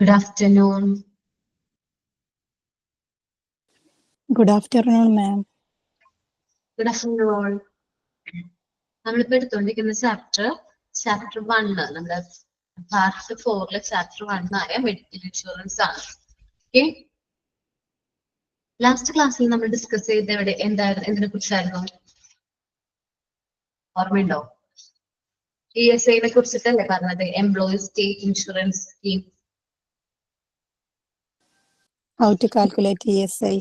Good afternoon. Good afternoon, ma'am. Good afternoon. നമ്മളിപ്പോ എടുത്തോണ്ടിരിക്കുന്ന chapter 1 നമ്മുടെ part 4 chapter 1 ആയ medical insurance ആണ്. ഓക്കെ, ലാസ്റ്റ് ക്ലാസ്സിൽ നമ്മൾ ഡിസ്കസ് ചെയ്ത എന്തിനെ കുറിച്ചായിരുന്നു ഓർമ്മയുണ്ടോ? ESI കുറിച്ചിട്ടല്ലേ പറഞ്ഞത്, employee state insurance scheme. How to calculate ESI?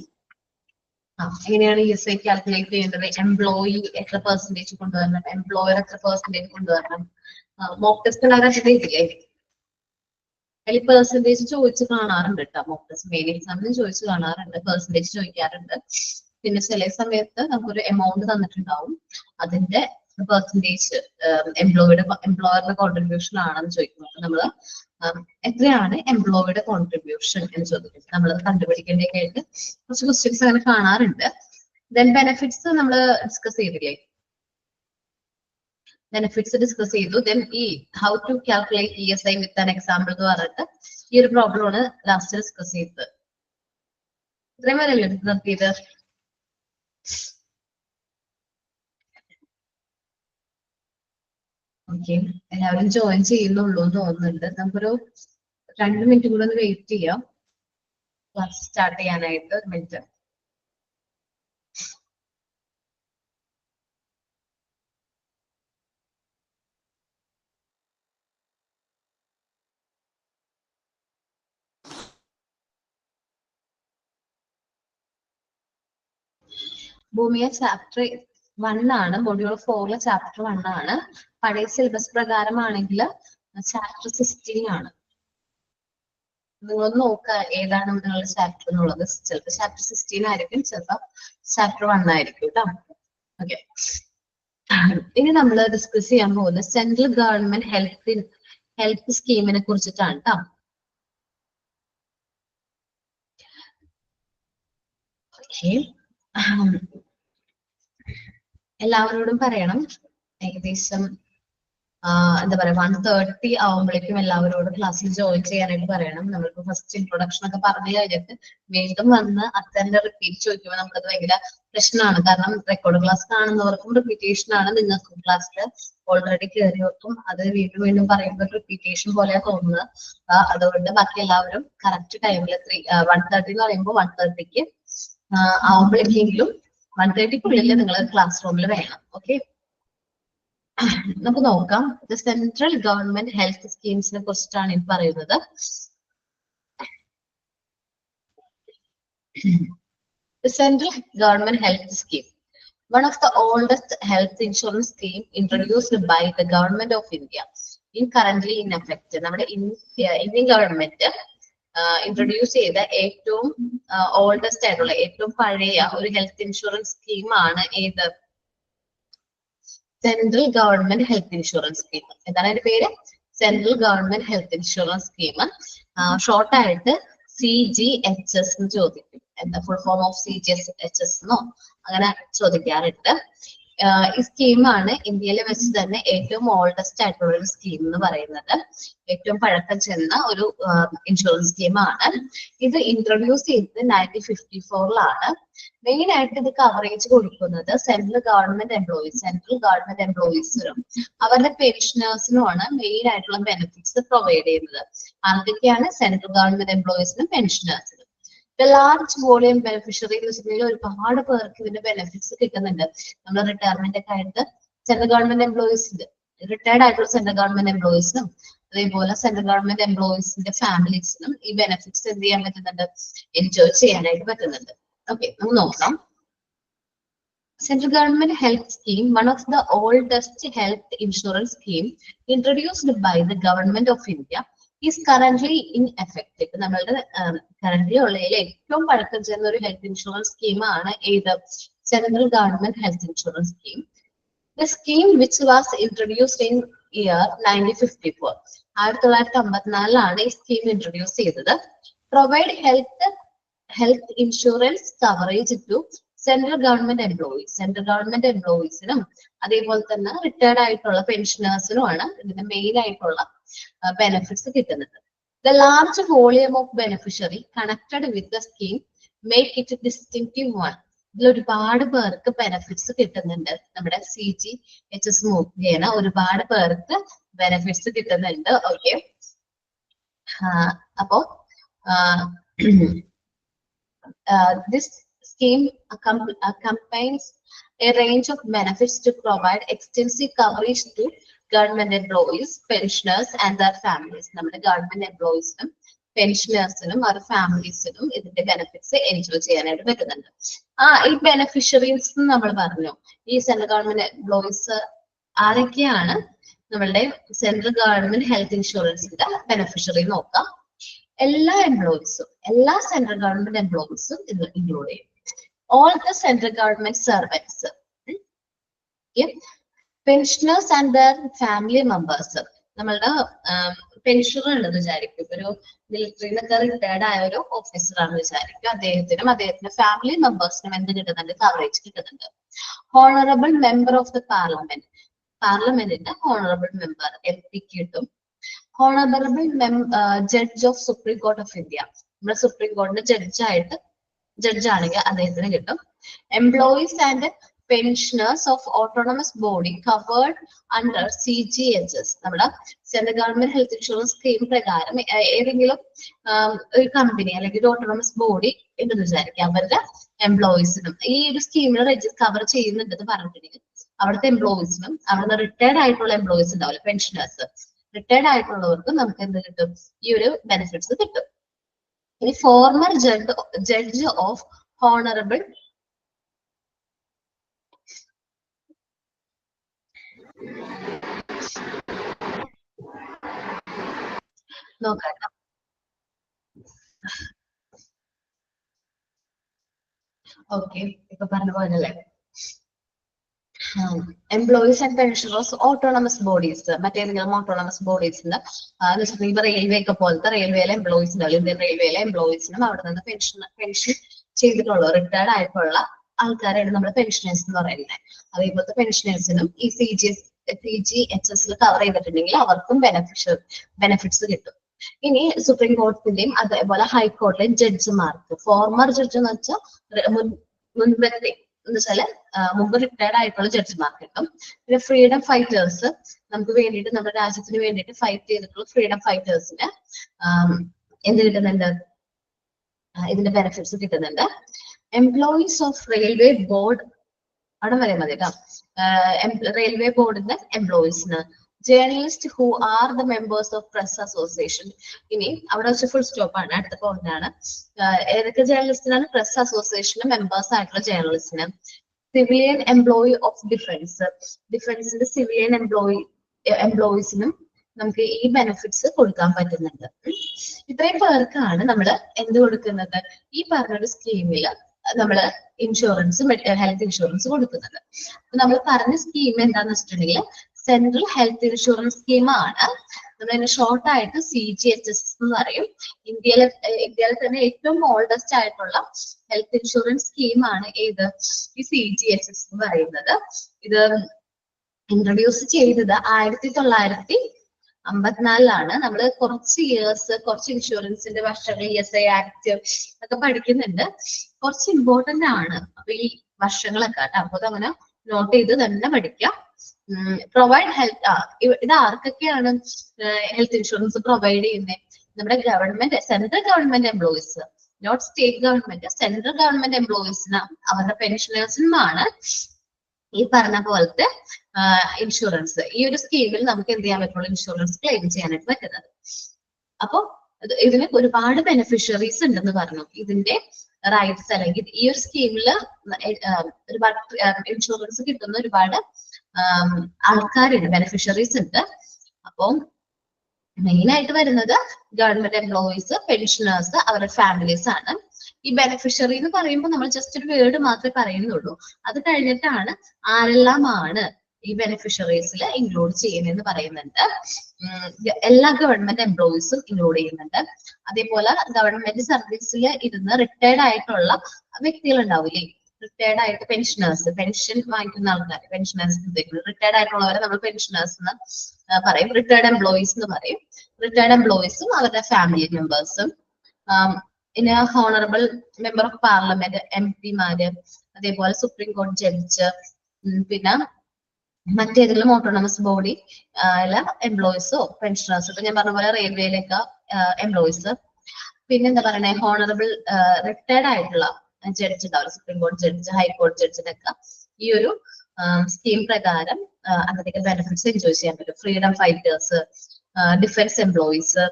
എങ്ങനെയാണ് ESI കാൽക്കുലേറ്റ് ചെയ്യേണ്ടത്? എംപ്ലോയി എത്ര പെർസെന്റേജ് കൊണ്ടുവരണം, എംപ്ലോയർ എത്ര പെർസെന്റേജ് കൊണ്ടുവരണം? മോക്ക് ടെസ്റ്റ് എല്ലാവരും ചെയ്തില്ലേ? അതിൽ പെർസെന്റേജ് ചോദിച്ചു കാണാറുണ്ട് കേട്ടോ. മോക്ക് ടെസ്റ്റ് മെയിൻ എക്സാമിന് ചോദിച്ചു കാണാറുണ്ട്, പെർസെന്റേജ് ചോദിക്കാറുണ്ട്. പിന്നെ ചില സമയത്ത് നമുക്കൊരു എമൗണ്ട് തന്നിട്ടുണ്ടാവും, അതിന്റെ പെർസെന്റേജ് എംപ്ലോയറുടെ കോൺട്രിബ്യൂഷൻ ആണെന്ന് ചോദിക്കും. അപ്പൊ നമ്മള് എത്രയാണ് എംപ്ലോയിയുടെ കോൺട്രിബ്യൂഷൻ എന്ന് ചോദിക്കും. നമ്മൾ കണ്ടുപിടിക്കേണ്ടതൊക്കെ ആയിട്ട് കുറച്ച് ക്വസ്റ്റ്യൻസ് അങ്ങനെ കാണാറുണ്ട്. ദെൻ ബെനിഫിറ്റ്സ് നമ്മൾ ഡിസ്കസ് ചെയ്തില്ലേ? ബെനിഫിറ്റ്സ് ഡിസ്കസ് ചെയ്തു. ദെൻ ഈ how to calculate ESI with an example എന്ന് പറഞ്ഞിട്ട് ഈ ഒരു പ്രോബ്ലം ആണ് ലാസ്റ്റ് ഡിസ്കസ് ചെയ്തത്. ഇത്രയും വരെയല്ലേ ഡിസ്കസ് ചെയ്തത്? ഓക്കെ, എല്ലാവരും ജോയിൻ ചെയ്യുന്നുള്ളൂ എന്ന് തോന്നുന്നുണ്ട്. നമുക്കൊരു 2 മിനിറ്റ് കൂടെ ഒന്ന് വെയിറ്റ് ചെയ്യാം ക്ലാസ് സ്റ്റാർട്ട് ചെയ്യാനായിട്ട്. 1 മിനിറ്റ്. ഭൂമിയ ചാപ്റ്റർ 1 ആണ്, മൊഡ്യൂൾ 4 ചാപ്റ്റർ 1 ആണ്. പഴയ സിലബസ് പ്രകാരമാണെങ്കിൽ ചാപ്റ്റർ 16 ആണ്. നിങ്ങൾ നോക്കുക ഏതാണ് നിങ്ങളുടെ ചാപ്റ്റർ എന്നുള്ളത്. ചിലപ്പോൾ ചാപ്റ്റർ 16 ആയിരിക്കും, ചിലപ്പോൾ ചാപ്റ്റർ 1 ആയിരിക്കും കേട്ടോ. ഓക്കെ, ഇനി നമ്മൾ ഡിസ്കസ് ചെയ്യാൻ പോകുന്നത് സെൻട്രൽ ഗവൺമെന്റ് ഹെൽത്ത് സ്കീമിനെ കുറിച്ചിട്ടാണ് കേട്ടോ. ഓക്കെ, എല്ലാവരോടും പറയണം ഏകദേശം എന്താ പറയാ 1:30 ആവുമ്പോഴേക്കും എല്ലാവരോടും ക്ലാസ്സിൽ ജോയിൻ ചെയ്യാനായിട്ട് പറയണം. നമ്മളിപ്പോ ഫസ്റ്റ് ഇൻട്രൊഡക്ഷൻ ഒക്കെ പറഞ്ഞു കഴിഞ്ഞിട്ട് വീണ്ടും വന്ന് അത്തന്നെ റിപ്പീറ്റ് ചോദിക്കുമ്പോൾ നമുക്കത് ഭയങ്കര പ്രശ്നമാണ്. കാരണം റെക്കോർഡ് ക്ലാസ് കാണുന്നവർക്കും റിപ്പീറ്റേഷൻ ആണ്, നിങ്ങൾക്കും ക്ലാസ്സിൽ ഓൾറെഡി കയറിയവർക്കും അത് വീണ്ടും വീണ്ടും പറയുമ്പോൾ റിപ്പീറ്റേഷൻ പോലെയാണ് തോന്നുന്നത്. അതുകൊണ്ട് ബാക്കി എല്ലാവരും കറക്റ്റ് ടൈമിൽ 1:30 എന്ന് പറയുമ്പോൾ 1:30 ആവുമ്പോഴേക്കെങ്കിലും 1:30 നിങ്ങൾ ക്ലാസ് റൂമിൽ വേണം. ഓക്കെ, നമുക്ക് നോക്കാം. സെൻട്രൽ ഗവൺമെന്റ് ഹെൽത്ത് സ്കീംസിനെ കുറിച്ചിട്ടാണ് ഇത് പറയുന്നത്. Central government health scheme, one of the oldest health insurance scheme introduced by the government of India in currently in effect. നമ്മുടെ ഇന്ത്യൻ ഗവൺമെന്റ് ഇൻട്രൊഡ്യൂസ് ചെയ്ത ഏറ്റവും ഓൾഡസ്റ്റ് ആയിട്ടുള്ള ഏറ്റവും പഴയ ഒരു ഹെൽത്ത് ഇൻഷുറൻസ് സ്കീമാണ് ഏത്? Central government health insurance scheme. എന്താണ് അതിന്റെ പേര്? Central government health insurance scheme. Short ആയിട്ട് CGHS എന്ന് ചോദിക്കും. എന്താ ഫുൾ ഫോം ഓഫ് CGHS എന്നോ അങ്ങനെ ചോദിക്കാറുണ്ട്. ഈ സ്കീമാണ് ഇന്ത്യയിൽ വെച്ച് തന്നെ ഏറ്റവും ഓൾഡസ്റ്റ് ആയിട്ടുള്ള ഒരു സ്കീം എന്ന് പറയുന്നത്. ഏറ്റവും പഴക്കം ചെന്ന ഒരു ഇൻഷുറൻസ് സ്കീമാണ്. ഇത് ഇൻട്രൊഡ്യൂസ് ചെയ്തത് 1954 മെയിൻ ആയിട്ട് ഇത് കവറേജ് കൊടുക്കുന്നത് സെൻട്രൽ ഗവൺമെന്റ് എംപ്ലോയീസിനും അവരുടെ പെൻഷനേഴ്സിനുമാണ് മെയിൻ ആയിട്ടുള്ള ബെനിഫിറ്റ്സ് പ്രൊവൈഡ് ചെയ്യുന്നത്. ആർക്കൊക്കെയാണ്? സെൻട്രൽ ഗവൺമെന്റ് എംപ്ലോയീസിനും പെൻഷനേഴ്സിനും. ലാർജ് വോളിയം ബെനിഫിഷ്യറി എന്ന് വെച്ചിട്ടുണ്ടെങ്കിൽ ഒരുപാട് പേർക്ക് ഇതിന്റെ ബെനിഫിറ്റ്സ് കിട്ടുന്നുണ്ട്. നമ്മൾ റിട്ടയർമെന്റ് ഒക്കെ ആയിട്ട് സെൻട്രൽ ഗവൺമെന്റ് എംപ്ലോയീസിന്റെ റിട്ടയർഡ് ആയിട്ടുള്ള സെൻട്രൽ ഗവൺമെന്റ് എംപ്ലോയീസിനും അതേപോലെ സെൻട്രൽ ഗവൺമെന്റ് എംപ്ലോയീസിന്റെ ഫാമിലീസിനും ഈ ബെനിഫിറ്റ്സ് എന്ത് ചെയ്യാൻ പറ്റുന്നുണ്ട്? എൻജോയ് ചെയ്യാനായിട്ട് പറ്റുന്നുണ്ട്. ഓക്കെ, നമുക്ക് നോക്കാം. Central Government Health Scheme, one of the oldest health insurance scheme introduced by the Government of India, is currently in effect. നമ്മളുടെ കറന്റ്ലി ഉള്ളതിൽ ഏറ്റവും പഴക്കം ചെന്ന ഒരു ഹെൽത്ത് ഇൻഷുറൻസ് സ്കീമാണ് ഏത്? Central government health insurance scheme. The scheme which was introduced in year 1954, 1954 ഈ scheme introduce ചെയ്തത്. Provide health insurance coverage to central government എംപ്ലോയീസിനും അതേപോലെ തന്നെ റിട്ടയർഡ് ആയിട്ടുള്ള പെൻഷനേഴ്സിനുമാണ് ഇതിന്റെ മെയിൻ ആയിട്ടുള്ള ബെനിഫിറ്റ്സ് കിട്ടുന്നത്. The large volume of beneficiary connected with the scheme make it a distinctive one. ഇതിൽ ഒരുപാട് പേർക്ക് ബെനിഫിറ്റ്സ് കിട്ടുന്നുണ്ട്. നമ്മുടെ CGHS മുഖേന ഒരുപാട് പേർക്ക് ബെനിഫിറ്റ്സ് കിട്ടുന്നുണ്ട്. ഓക്കെ, അപ്പോ this scheme accompanies a range of benefits to provide extensive coverage to government employees, pensioners and their families. നമ്മുടെ ഗവൺമെന്റ് എംപ്ലോയീസിനും പെൻഷനേഴ്സിനും അവരുടെ ഫാമിലീസിനും ഇതിന്റെ ബെനിഫിറ്റ്സ് എൻജോയ് ചെയ്യാനായിട്ട് പറ്റുന്നുണ്ട്. ഈ ബെനിഫിഷ്യറീസ് നമ്മൾ പറഞ്ഞു. ഈ സെൻട്രൽ ഗവൺമെന്റ് എംപ്ലോയീസ് ആരൊക്കെയാണ്? നമ്മളുടെ സെൻട്രൽ ഗവൺമെന്റ് ഹെൽത്ത് ഇൻഷുറൻസിന്റെ ബെനിഫിഷ്യറി നോക്കാം. എല്ലാ എംപ്ലോയീസും, എല്ലാ സെൻട്രൽ ഗവൺമെന്റ് എംപ്ലോയീസും ഇതിൽ ഇൻക്ലൂഡ് ചെയ്യും. All the central government servants, pensioners and their family members. നമ്മളുടെ പെൻഷനർ ഉണ്ടെന്ന് വിചാരിക്കും, ഒരു മിലിറ്ററിന്നൊക്കെ റിട്ടയർഡ് ആയ ഒരു ഓഫീസർ ആണെന്ന് വിചാരിക്കും. അദ്ദേഹത്തിന്റെ ഫാമിലി മെമ്പേഴ്സിനും എന്ത് കിട്ടുന്നുണ്ട്? കവറേജ് കിട്ടുന്നുണ്ട്. Honourable member of the parliament, പാർലമെന്റിന്റെ ഹോണറബിൾ മെമ്പർ MP കിട്ടും. Honourable judge of supreme court of India, നമ്മുടെ സുപ്രീം കോടതിന്റെ ജഡ്ജാണെങ്കിൽ അദ്ദേഹത്തിന് കിട്ടും. Employees and pensioners of autonomous body covered under CGHS, നമ്മുടെ central government health insurance scheme പ്രകാരം ഏതെങ്കിലും ഒരു കമ്പനി അല്ലെങ്കിൽ ഒരു ഓട്ടോണമസ് ബോഡി ഉണ്ടെന്ന് വിചാരിക്കുക, അവരുടെ എംപ്ലോയീസിനും ഈ ഒരു സ്കീമിൽ കവർ ചെയ്യുന്നുണ്ടെന്ന് പറഞ്ഞിട്ടുണ്ടെങ്കിൽ അവിടുത്തെ എംപ്ലോയീസിനും, അവിടുന്ന് റിട്ടയർഡ് ആയിട്ടുള്ള എംപ്ലോയീസ് ഉണ്ടാവില്ല, പെൻഷനേഴ്സ്, റിട്ടയർഡ് ആയിട്ടുള്ളവർക്കും നമുക്ക് എന്ത് കിട്ടും? ഈ ഒരു ബെനിഫിറ്റ്സ് കിട്ടും. ഇനി ഫോർമർ ജഡ്ജ് ഓഫ് ഹോണറബിൾ നോക്കാം. ഓക്കെ, ഇപ്പൊ പറഞ്ഞ പോലല്ലേ employees and pensioners autonomous bodies, മറ്റേതെങ്കിലും ഓട്ടോണമസ് ബോഡീസിന് ഇപ്പൊ റെയിൽവേ ഒക്കെ പോലത്തെ റെയിൽവേയിലെ എംപ്ലോയീസ് ഉണ്ടാവും. ഇന്ത്യൻ റെയിൽവേയിലെ എംപ്ലോയീസിനും അവിടെ നിന്ന് പെൻഷൻ ചെയ്തിട്ടുള്ള റിട്ടയർഡ് ആയിട്ടുള്ള ആൾക്കാരാണ് നമ്മുടെ പെൻഷനേഴ്സ് എന്ന് പറയുന്നത്. അതേപോലത്തെ പെൻഷനേഴ്സിനും ഈ CGHS കവർ ചെയ്തിട്ടുണ്ടെങ്കിൽ അവർക്കും ബെനിഫിറ്റ്സ് കിട്ടും. ഇനി സുപ്രീം കോടതിന്റെയും അതേപോലെ ഹൈക്കോടതിയും ജഡ്ജിമാർക്ക്, ഫോർമർ ജഡ്ജ് എന്ന് വെച്ചാൽ മുൻപത്തെ എന്ന് വെച്ചാല് മുമ്പ് റിട്ടയർഡ് ആയിട്ടുള്ള ജഡ്ജിമാർക്ക് കിട്ടും. പിന്നെ ഫ്രീഡം ഫൈറ്റേഴ്സ്, നമുക്ക് വേണ്ടിയിട്ട് നമ്മുടെ രാജ്യത്തിന് വേണ്ടിയിട്ട് ഫൈറ്റ് ചെയ്തിട്ടുള്ള ഫ്രീഡം ഫൈറ്റേഴ്സിന് എന്ത് കിട്ടുന്നുണ്ട്? ഇതിന്റെ ബെനിഫിറ്റ്സ് കിട്ടുന്നുണ്ട്. എംപ്ലോയീസ് ഓഫ് റെയിൽവേ ബോർഡ്, അവിടെ വരെ മതി കേട്ടോ. റെയിൽവേ ബോർഡിന്റെ എംപ്ലോയീസിന്, journalist who are the members of press association. ഇനി അവിടെ വെച്ച് ഫുൾ സ്റ്റോപ്പ് ആണ്, അടുത്ത പോയിന്റ് ആണ്. ഏതൊക്കെ ജേർണലിസ്റ്റിനാണ്? പ്രസ് അസോസിയേഷന് മെമ്പേഴ്സ് ആയിട്ടുള്ള ജേർണലിസ്റ്റിന്. സിവിലിയൻ എംപ്ലോയി ഓഫ് ഡിഫൻസിന്റെ സിവിലിയൻ എംപ്ലോയീസിനും നമുക്ക് ഈ ബെനിഫിറ്റ്സ് കൊടുക്കാൻ പറ്റുന്നുണ്ട്. ഇത്രയും പേർക്കാണ് നമ്മൾ എന്ത് കൊടുക്കുന്നത്? ഈ പറഞ്ഞൊരു സ്കീമില് നമ്മള് ഇൻഷുറൻസ്, ഹെൽത്ത് ഇൻഷുറൻസ് കൊടുക്കുന്നത്. നമ്മൾ പറഞ്ഞ സ്കീം എന്താന്ന് വെച്ചിട്ടുണ്ടെങ്കിൽ സെൻട്രൽ ഹെൽത്ത് ഇൻഷുറൻസ് സ്കീമാണ്. നമ്മൾ ഷോർട്ട് ആയിട്ട് CGHS എന്ന് പറയും. ഇന്ത്യയിൽ തന്നെ ഏറ്റവും ഓൾഡസ്റ്റ് ആയിട്ടുള്ള ഹെൽത്ത് ഇൻഷുറൻസ് സ്കീമാണ് ഏത്? ഈ CGHS എന്ന് പറയുന്നത്. ഇത് ഇൻട്രൊഡ്യൂസ് ചെയ്തത് 1954 നമ്മൾ കുറച്ച് ഇയേഴ്സ്, കുറച്ച് ഇൻഷുറൻസിന്റെ വർഷങ്ങൾ, ESI ആക്ട് ഒക്കെ പഠിക്കുന്നുണ്ട്. കുറച്ച് ഇമ്പോർട്ടന്റ് ആണ് അപ്പൊ ഈ വർഷങ്ങളൊക്കെ കേട്ടോ. അപ്പൊ അതങ്ങനെ നോട്ട് ചെയ്ത് തന്നെ പഠിക്കാം. പ്രൊവൈഡ് ഹെൽത്ത്, ഇത് ആർക്കൊക്കെയാണ് ഹെൽത്ത് ഇൻഷുറൻസ് പ്രൊവൈഡ് ചെയ്യുന്നത്? നമ്മുടെ government, central government employees, not state government, central government എംപ്ലോയീസിന്, അവരുടെ പെൻഷനേഴ്സിനുമാണ് ഈ പറഞ്ഞ പോലത്തെ ഇൻഷുറൻസ്. ഈ ഒരു സ്കീമിൽ നമുക്ക് എന്ത് ചെയ്യാൻ പറ്റുള്ളൂ? ഇൻഷുറൻസ് ക്ലെയിം ചെയ്യാനായിട്ട് പറ്റുന്നത്. അപ്പൊ ഇതിന് ഒരുപാട് ബെനിഫിഷ്യറീസ് ഉണ്ടെന്ന് പറഞ്ഞു. ഇതിന്റെ റൈറ്റ്സ് അല്ലെങ്കിൽ ഈ ഒരു സ്കീമില് ഒരുപാട് ഇൻഷുറൻസ് കിട്ടുന്ന ഒരുപാട് ആൾക്കാരുണ്ട്, ബെനിഫിഷ്യറീസ് ഉണ്ട്. അപ്പം മെയിൻ ആയിട്ട് വരുന്നത് ഗവൺമെന്റ് എംപ്ലോയീസ്, പെൻഷനേഴ്സ്, അവരുടെ ഫാമിലീസ് ആണ്. ഈ ബെനിഫിഷ്യറി എന്ന് പറയുമ്പോൾ നമ്മൾ ജസ്റ്റ് ഒരു വേർഡ് മാത്രമേ പറയുന്നുള്ളൂ. അത് കഴിഞ്ഞിട്ടാണ് ആരെല്ലാമാണ് ഈ ബെനിഫിഷ്യറീസിൽ ഇൻക്ലൂഡ് ചെയ്യുന്നതെന്ന് പറയുന്നുണ്ട്. എല്ലാ ഗവൺമെന്റ് എംപ്ലോയീസും ഇൻക്ലൂഡ് ചെയ്യുന്നുണ്ട്. അതേപോലെ ഗവൺമെന്റ് സർവീസിൽ ഇരുന്ന് റിട്ടയർഡ് ആയിട്ടുള്ള വ്യക്തികൾ ഉണ്ടാവില്ലേ, റിട്ടയർഡ് ആയിട്ട് പെൻഷനേഴ്സ്, പെൻഷൻ വാങ്ങിക്കുന്ന ആൾക്കാർ, പെൻഷനേഴ്സ് ഉദ്ദേശിക്കുന്നത് റിട്ടയർഡ് ആയിട്ടുള്ളവരെ നമ്മൾ പെൻഷനേഴ്സ് എന്ന് പറയും. റിട്ടയർഡ് എംപ്ലോയീസ് എന്ന് പറയും. റിട്ടയർഡ് എംപ്ലോയീസും അവരുടെ ഫാമിലി മെമ്പേഴ്സും, പിന്നെ honourable member of parliament, MP മാര്, അതേപോലെ സുപ്രീം കോടതി ജഡ്ജ്, പിന്നെ മറ്റേതെങ്കിലും ഓട്ടോണമസ് ബോഡി എംപ്ലോയീസോ പെൻഷനേഴ്സോ, ഇപ്പൊ ഞാൻ പറഞ്ഞ പോലെ റെയിൽവേയിലൊക്കെ എംപ്ലോയീസ്. പിന്നെ എന്താ പറയണേ, ഹോണറബിൾ റിട്ടയർഡ് ആയിട്ടുള്ള ജഡ്ജ് ഉണ്ടാവില്ല, സുപ്രീം കോടതി ജഡ്ജ്, ഹൈക്കോടതി ജഡ്ജിനൊക്കെ ഈ ഒരു സ്കീം പ്രകാരം അധികം ബെനിഫിറ്റ്സ് എൻജോയ് ചെയ്യാൻ പറ്റും. ഫ്രീഡം ഫൈറ്റേഴ്സ്, ഡിഫൻസ് എംപ്ലോയീസ്,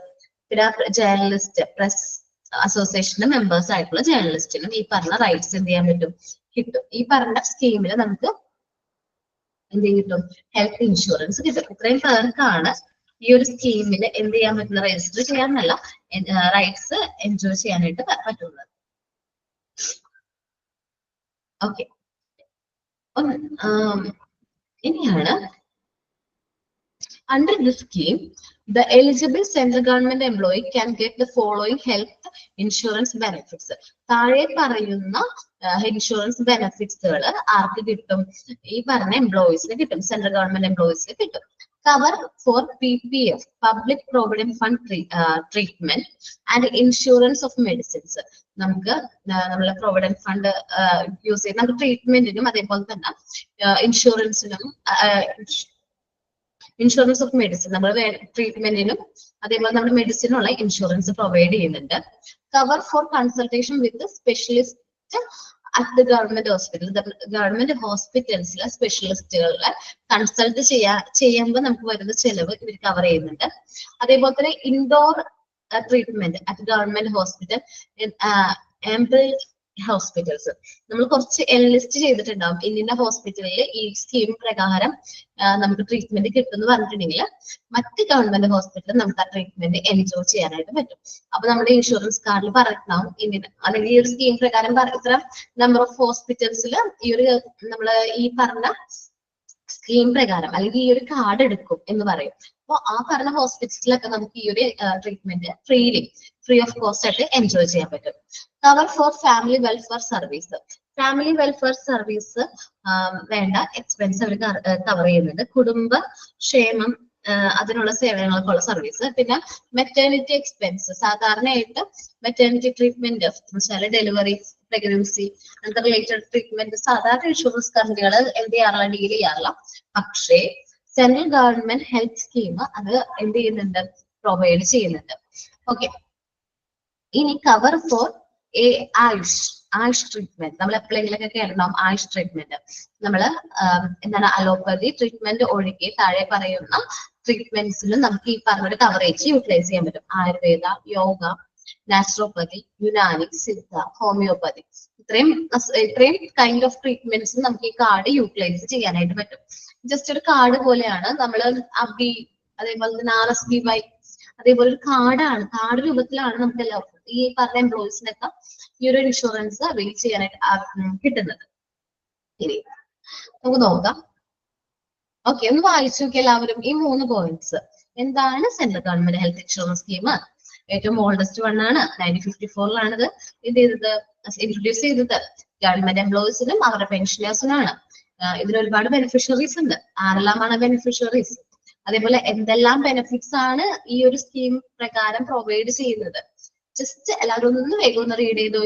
പിന്നെ ജേർണലിസ്റ്റ്, പ്രസ് അസോസിയേഷന്റെ മെമ്പേഴ്സ് ആയിട്ടുള്ള ജേർണലിസ്റ്റിനും ഈ പറഞ്ഞ റൈറ്റ്സ് എന്ത് ചെയ്യാൻ പറ്റും, കിട്ടും. ഈ പറഞ്ഞ സ്കീമിൽ നമുക്ക് എന്ത് കിട്ടും, ഹെൽത്ത് ഇൻഷുറൻസ് കിട്ടും. ഇത്രയും പേർക്കാണ് ഈ ഒരു സ്കീമിൽ എന്ത് ചെയ്യാൻ പറ്റുന്ന, രജിസ്റ്റർ ചെയ്യാനല്ല, റൈറ്റ്സ് എൻജോയ് ചെയ്യാനായിട്ട് പറ്റുന്നത്. ഓക്കെ, ഇനിയാണ് under this scheme, the eligible central government employee can get the following health insurance benefits. താഴെ പറയുന്ന ഇൻഷുറൻസ് ബെനിഫിറ്റ്സുകൾ ആർക്ക് കിട്ടും, ഈ പറഞ്ഞ എംപ്ലോയീസിന് കിട്ടും, സെൻട്രൽ ഗവൺമെന്റ് എംപ്ലോയീസിന് കിട്ടും. Cover for PPF, public provident fund treatment and insurance of medicines. നമുക്ക് നമ്മളെ പ്രൊവിഡന്റ് ഫണ്ട് യൂസ് ചെയ്ത് നമുക്ക് ട്രീറ്റ്മെന്റിനും അതേപോലെ തന്നെ ഇൻഷുറൻസിനും, ഇൻഷുറൻസ് ഓഫ് മെഡിസിൻ, നമ്മൾ ട്രീറ്റ്മെന്റിനും അതേപോലെ നമ്മുടെ മെഡിസിനുള്ള ഇൻഷുറൻസ് പ്രൊവൈഡ് ചെയ്യുന്നുണ്ട്. Cover for consultation with specialist at the government hospital, government ഹോസ്പിറ്റൽസിലെ സ്പെഷ്യലിസ്റ്റുകളെ കൺസൾട്ട് ചെയ്യുമ്പോൾ നമുക്ക് വരുന്ന ചെലവ് ഇവർ കവർ ചെയ്യുന്നുണ്ട്. അതേപോലെ തന്നെ indoor treatment at government hospital, hospitals നമ്മൾ കുറച്ച് ലിസ്റ്റ് ചെയ്തിട്ടുണ്ടാവും, ഇന്ന ഹോസ്പിറ്റലിൽ ഈ സ്കീം പ്രകാരം നമുക്ക് ട്രീറ്റ്മെന്റ് കിട്ടുമെന്ന് പറഞ്ഞിട്ടുണ്ടെങ്കിൽ മറ്റ് ഗവൺമെന്റ് ഹോസ്പിറ്റലിൽ നമുക്ക് ആ ട്രീറ്റ്മെന്റ് എൻജോയ് ചെയ്യാനായിട്ട് പറ്റും. അപ്പൊ നമ്മുടെ ഇൻഷുറൻസ് കാർഡിൽ പറഞ്ഞിട്ടുണ്ടാവും ഇങ്ങനെ, അല്ലെങ്കിൽ ഈ ഒരു സ്കീം പ്രകാരം ഇത്ര നമ്പർ ഓഫ് ഹോസ്പിറ്റൽസിൽ ഈ ഒരു നമ്മള് ഈ പറഞ്ഞ സ്കീം പ്രകാരം അല്ലെങ്കിൽ ഈ ഒരു കാർഡ് എടുക്കും എന്ന് പറയും. അപ്പോൾ ആ പറഞ്ഞ ഹോസ്പിറ്റലിലൊക്കെ നമുക്ക് ഈ ഒരു ട്രീറ്റ്മെന്റ് ഫ്രീ ഓഫ് കോസ്റ്റ് ആയിട്ട് എൻജോയ് ചെയ്യാൻ പറ്റും. Cover four family welfare service, family welfare service വേണ്ട എക്സ്പെൻസ് അവർ കവർ ചെയ്യുന്നുണ്ട്. കുടുംബ ക്ഷേമം, അതിനുള്ള സേവനങ്ങൾക്കുള്ള സർവീസ്. പിന്നെ മെറ്റേണിറ്റി എക്സ്പെൻസ്, സാധാരണയായിട്ട് മെറ്റേണിറ്റി ട്രീറ്റ്മെന്റ്, ഡെലിവറി, പ്രഗ്നൻസി അങ്ങനത്തെ റിലേറ്റഡ് ട്രീറ്റ്മെന്റ് സാധാരണ ഇൻഷുറൻസ് കമ്പനികൾ എന്ത് ചെയ്യാറില്ല, ഡീൽ ചെയ്യാറില്ല. പക്ഷേ സെൻട്രൽ ഗവൺമെന്റ് ഹെൽത്ത് സ്കീം അത് എന്ത് ചെയ്യുന്നുണ്ട്, പ്രൊവൈഡ് ചെയ്യുന്നുണ്ട്. ഓക്കെ, ഇനി കവർ ഫോർ ആയുഷ് ട്രീറ്റ്മെന്റ്, നമ്മൾ എപ്പോഴെങ്കിലൊക്കെ കേൾക്കണം ആയുഷ് ട്രീറ്റ്മെന്റ്. നമ്മള് എന്താണ് അലോപ്പതി ട്രീറ്റ്മെന്റ് ഒഴികെ താഴെ പറയുന്ന ട്രീറ്റ്മെന്റ്സിലും നമുക്ക് ഈ പറഞ്ഞൊരു കവറേജ് യൂട്ടിലൈസ് ചെയ്യാൻ പറ്റും. ആയുർവേദ, യോഗ, നാച്ചുറോപ്പതി, യുനാനി, സിദ്ധ, ഹോമിയോപ്പതി, ഇത്രയും കൈൻഡ് ഓഫ് ട്രീറ്റ്മെന്റ്സ് നമുക്ക് ഈ കാർഡ് യൂട്ടിലൈസ് ചെയ്യാനായിട്ട് പറ്റും. ജസ്റ്റ് ഒരു കാർഡ് പോലെയാണ്. നമ്മൾ അബി, അതേപോലെ തന്നെ RSBY, അതേപോലെ ഒരു കാർഡാണ്, കാർഡ് രൂപത്തിലാണ് നമുക്ക് എല്ലാവർക്കും ഈ പറഞ്ഞ എംപ്ലോയീസിനൊക്കെ ഈ ഒരു ഇൻഷുറൻസ് അവൈൽ ചെയ്യാനായിട്ട് കിട്ടുന്നത്. ഇനി നമുക്ക് നോക്കാം. ഓക്കെ, ഒന്ന് വായിച്ചു നോക്കി എല്ലാവരും ഈ 3 പോയിന്റ്സ്. എന്താണ് central government health insurance scheme? ഏറ്റവും ഓൾഡസ്റ്റ് വൺ ആണ്, 1954 ഇത് ചെയ്തത്, ഇൻട്രൊഡ്യൂസ് ചെയ്തത്. ഗവൺമെന്റ് എംപ്ലോയീസിനും അവരുടെ പെൻഷനേഴ്സിനാണ്. ഇതിന് ഒരുപാട് ബെനിഫിഷ്യറീസ് ഉണ്ട്. ആരെല്ലാമാണ് ബെനിഫിഷ്യറീസ്, അതേപോലെ എന്തെല്ലാം ബെനിഫിറ്റ്സ് ആണ് ഈ ഒരു സ്കീം പ്രകാരം പ്രൊവൈഡ് ചെയ്യുന്നത്. ജസ്റ്റ് എല്ലാവരും ഒന്ന് വേഗം ഒന്ന് റീഡ് ചെയ്തോ.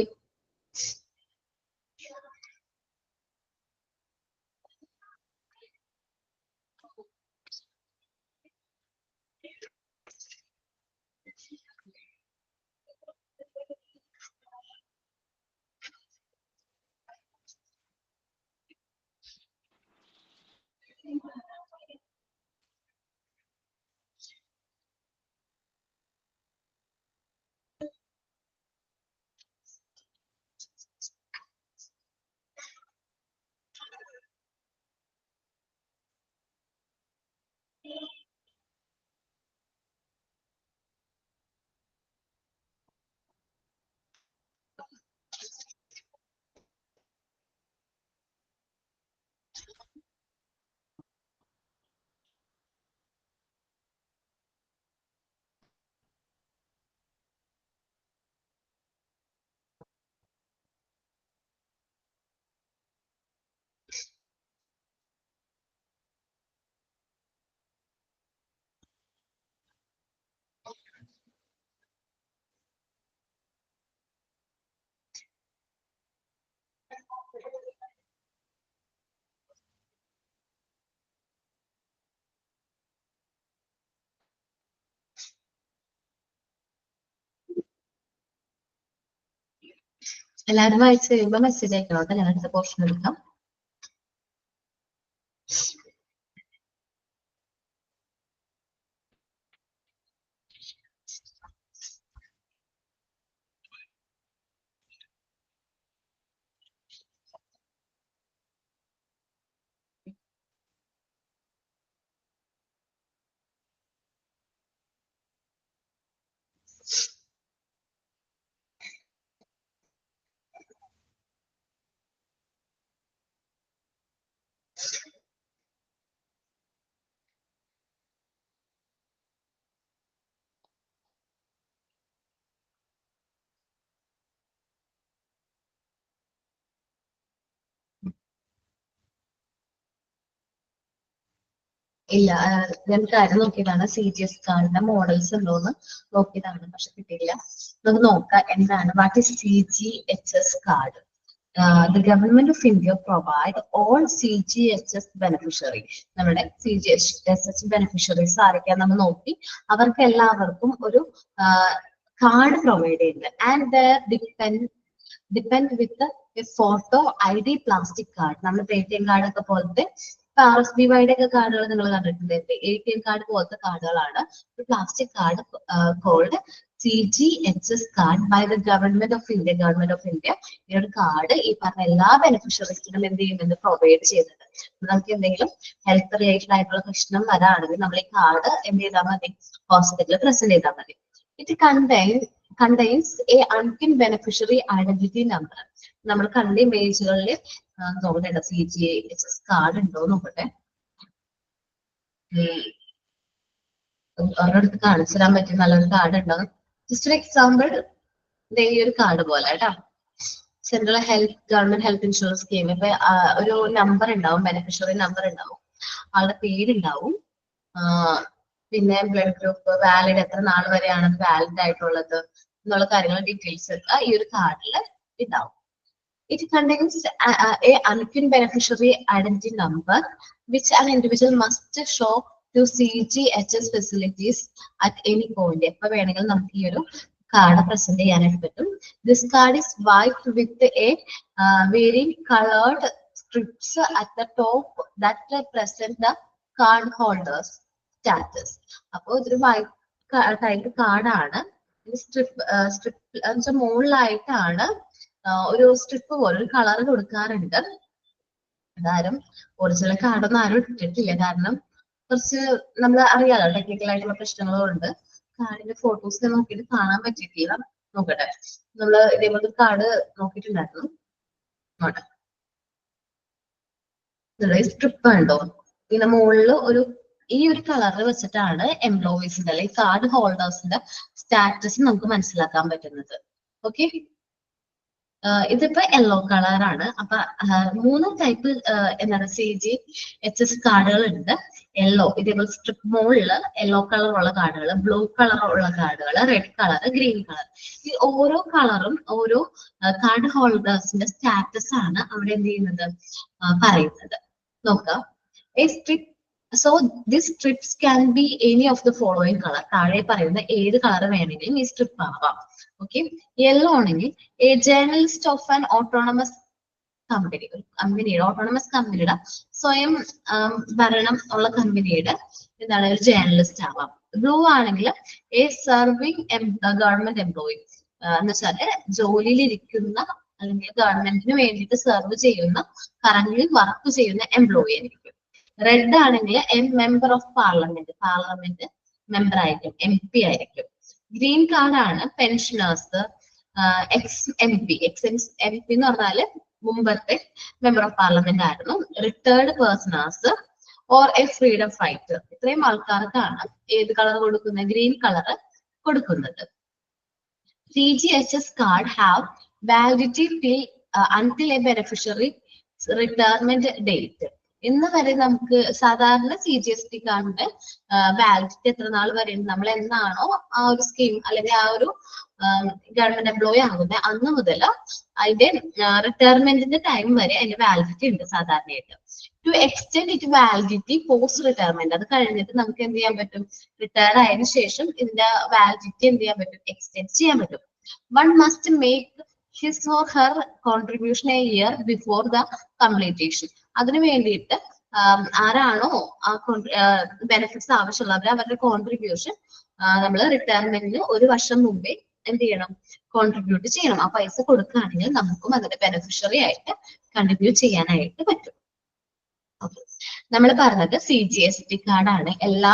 എല്ലാവരും വായിച്ചു കഴിയുമ്പോ മെസ്സേജ് അയക്കണം. ഞാൻ അടുത്ത പോർഷൻ എടുക്കാം. ഇല്ല, ഞാൻ കാര്യം നോക്കിയതാണ്. CGS കാർഡിന്റെ മോഡൽസ് ഉണ്ടോന്ന് നോക്കിയതാണ്, പക്ഷെ കിട്ടിയില്ല. നമുക്ക് നോക്കാം എന്താണ് what is CGHS card. The government of India provide all CGHS beneficiary. നമ്മുടെ CGHS beneficiaries ആരൊക്കെയാന്ന് നമ്മൾ നോക്കി. അവർക്ക് എല്ലാവർക്കും ഒരു കാർഡ് പ്രൊവൈഡ് ചെയ്യുന്നത്. And depend with a photo ID plastic card. നമ്മുടെ ATM കാർഡ് ഒക്കെ പോലത്തെ RSBYയുടെ ഒക്കെ കാർഡുകൾ നിങ്ങൾ കണ്ടിട്ടുണ്ട്. ATM കാർഡ് പോലത്തെ കാർഡുകളാണ്. ഒരു plastic card called CGHS card by the government of India. Government of India ഈ ഒരു കാർഡ് ഈ പറഞ്ഞ എല്ലാ ബെനിഫിഷ്യറീസിനും എന്ത് ചെയ്യുന്നുണ്ട്, പ്രൊവൈഡ് ചെയ്യുന്നുണ്ട്. നമുക്ക് എന്തെങ്കിലും ഹെൽത്ത് റിലേറ്റഡ് ആയിട്ടുള്ള പ്രശ്നം വരാണെങ്കിൽ നമ്മൾ ഈ കാർഡ് എന്ത് ചെയ്താൽ മതി, ഹോസ്പിറ്റലിൽ പ്രസന്റ് ചെയ്താൽ മതി. It contains a unkin beneficiary identity number. നമ്മൾ കണ്ട ഇമേജുകളിൽ നോക്കട്ടെ CGHS കാർഡ് ഉണ്ടോ നോക്കട്ടെ. അവരടുത്ത് കാണിച്ചു തരാൻ പറ്റും നല്ലൊരു കാർഡ് ഉണ്ടോ. ജസ്റ്റ് ഒരു എക്സാമ്പിൾ ഈ ഒരു കാർഡ് പോലെ കേട്ടോ. Central government health insurance scheme. ഇപ്പൊ ഒരു നമ്പർ ഉണ്ടാവും, ബെനിഫിഷ്യറി നമ്പർ ഉണ്ടാവും, ആളുടെ പേരുണ്ടാവും, പിന്നെ ബ്ലഡ് ഗ്രൂപ്പ്, വാലിഡ്, എത്ര നാൾ വരെയാണ് വാലിഡ് ആയിട്ടുള്ളത് എന്നുള്ള കാര്യങ്ങൾ ഡീറ്റെയിൽസ് ഒക്കെ ഈ ഒരു കാർഡിൽ ഉണ്ടാവും. It contains a unkin beneficiary identity number which an individual must show to CGHS facilities at any point. എപ്പോൾ വേണമെങ്കിലും നമുക്ക് ഈ ഒരു കാർഡ് പ്രസന്റ് ചെയ്യാനായിട്ട് പറ്റും. This card is wiped with a varying colored strips at the top that represent the card holders status. അപ്പോൾ ഇതൊരു white type കാർഡാണ്. സ്ട്രിപ്പ് മുകളിലായിട്ടാണ് ഒരു സ്ട്രിപ്പ് പോലെ ഒരു കളർ കൊടുക്കാറുണ്ട്. അതാരും ഒറിജിനൽ കാർഡൊന്നും ആരും ഇട്ടിട്ടില്ല. കാരണം കുറച്ച് നമ്മൾ അറിയാലോ ടെക്നിക്കൽ ആയിട്ടുള്ള പ്രശ്നങ്ങളുണ്ട്. കാർഡിന്റെ ഫോട്ടോസ് നോക്കിയിട്ട് കാണാൻ പറ്റിയിട്ടില്ല. നോക്കട്ടെ, നമ്മള് ഇതേപോലത്തെ കാർഡ് നോക്കിയിട്ടുണ്ടായിരുന്നു. സ്ട്രിപ്പ് ഉണ്ടോ, ഇതിന്റെ മുകളിൽ ഈ ഒരു കളറിൽ വെച്ചിട്ടാണ് എംപ്ലോയീസിന്റെ അല്ലെങ്കിൽ കാർഡ് ഹോൾഡേഴ്സിന്റെ സ്റ്റാറ്റസ് നമുക്ക് മനസ്സിലാക്കാൻ പറ്റുന്നത്. ഓക്കെ, ഇതിപ്പോ യെല്ലോ കളറാണ്. അപ്പൊ 3 ടൈപ്പ് എന്താണ് CGHS കാർഡുകൾ ഉണ്ട്. യെല്ലോ, ഇതേപോലെ സ്ട്രിപ്പ് മുകളില് യെല്ലോ കളർ ഉള്ള കാർഡുകൾ, ബ്ലൂ കളർ ഉള്ള കാർഡുകൾ, റെഡ് കളർ, ഗ്രീൻ കളർ. ഈ ഓരോ കളറും ഓരോ കാർഡ് ഹോൾഡേഴ്സിന്റെ സ്റ്റാറ്റസ് ആണ് അവിടെ എന്ത് ചെയ്യുന്നത്, പറയുന്നത്. നോക്കാം. So these strips can be any of the following color. താഴെ പറയുന്ന ഏത് കളർ വേണമെങ്കിലും ഈ സ്ട്രിപ്പ് ആവാം. ഓക്കെ, യെല്ലോ ആണെങ്കിൽ A journalist of an autonomous company, ഒരു കമ്പനിയുടെ ഓട്ടോണമസ് കമ്പനിയുടെ സ്വയം ഭരണം ഉള്ള കമ്പനിയുടെ എന്താണ് ഒരു ജേർണലിസ്റ്റ് ആവാം. ബ്ലൂ ആണെങ്കിൽ എ സർവിങ് ഗവൺമെന്റ് എംപ്ലോയി, എന്ന് വെച്ചാല് ജോലിയിലിരിക്കുന്ന അല്ലെങ്കിൽ ഗവൺമെന്റിന് വേണ്ടിയിട്ട് സെർവ് ചെയ്യുന്ന, കറന്റ് വർക്ക് ചെയ്യുന്ന എംപ്ലോയി ആയിരിക്കും. റെഡ് ആണെങ്കിൽ a member of parliament member ആയിരിക്കും, MP ആയിരിക്കും. ഗ്രീൻ കാർഡാണ് പെൻഷനേഴ്സ്, MP എന്ന് പറഞ്ഞാല് മുമ്പത്തെ മെമ്പർ ഓഫ് പാർലമെന്റ് ആയിരുന്നു. Retired persons or a freedom fighter. ഇത്രയും ആൾക്കാർക്കാണ് ഏത് കളർ കൊടുക്കുന്നത്, ഗ്രീൻ കളർ കൊടുക്കുന്നത്. CGHS card have validity till until a beneficiary retirement date. ഇന്ന് വരെ നമുക്ക് സാധാരണ CGST കാർഡിന്റെ വാലിഡിറ്റി എത്ര നാൾ വരെ, നമ്മൾ എന്നാണോ ആ ഒരു സ്കീം അല്ലെങ്കിൽ ആ ഒരു ഗവൺമെന്റ് എംപ്ലോയി ആകുന്നത് അന്ന് മുതൽ അതിന്റെ റിട്ടയർമെന്റിന്റെ ടൈം വരെ അതിന്റെ വാലിഡിറ്റി ഉണ്ട് സാധാരണയായിട്ട്. To extend it validity post retirement, അത് കഴിഞ്ഞിട്ട് നമുക്ക് എന്ത് ചെയ്യാൻ പറ്റും, റിട്ടയർ ആയതിനു ശേഷം ഇതിന്റെ വാലിഡിറ്റി എന്ത് ചെയ്യാൻ പറ്റും, എക്സ്റ്റെൻഡ് ചെയ്യാൻ പറ്റും. One must make his or her contribution a year before the completion. അതിനു വേണ്ടിയിട്ട് ആരാണോ ആ ബെനിഫിറ്റ്സ് ആവശ്യമുള്ളത് അവരുടെ കോൺട്രിബ്യൂഷൻ നമ്മൾ റിട്ടയർമെന്റിന് ഒരു വർഷം മുമ്പേ എന്ത് ചെയ്യണം, കോൺട്രിബ്യൂട്ട് ചെയ്യണം. ആ പൈസ കൊടുക്കുകയാണെങ്കിൽ നമുക്കും അതിന്റെ ബെനിഫിഷ്യറി ആയിട്ട് കൺട്രിബ്യൂട്ട് ചെയ്യാനായിട്ട് പറ്റും. നമ്മൾ പറഞ്ഞത് CGST കാർഡാണ്. എല്ലാ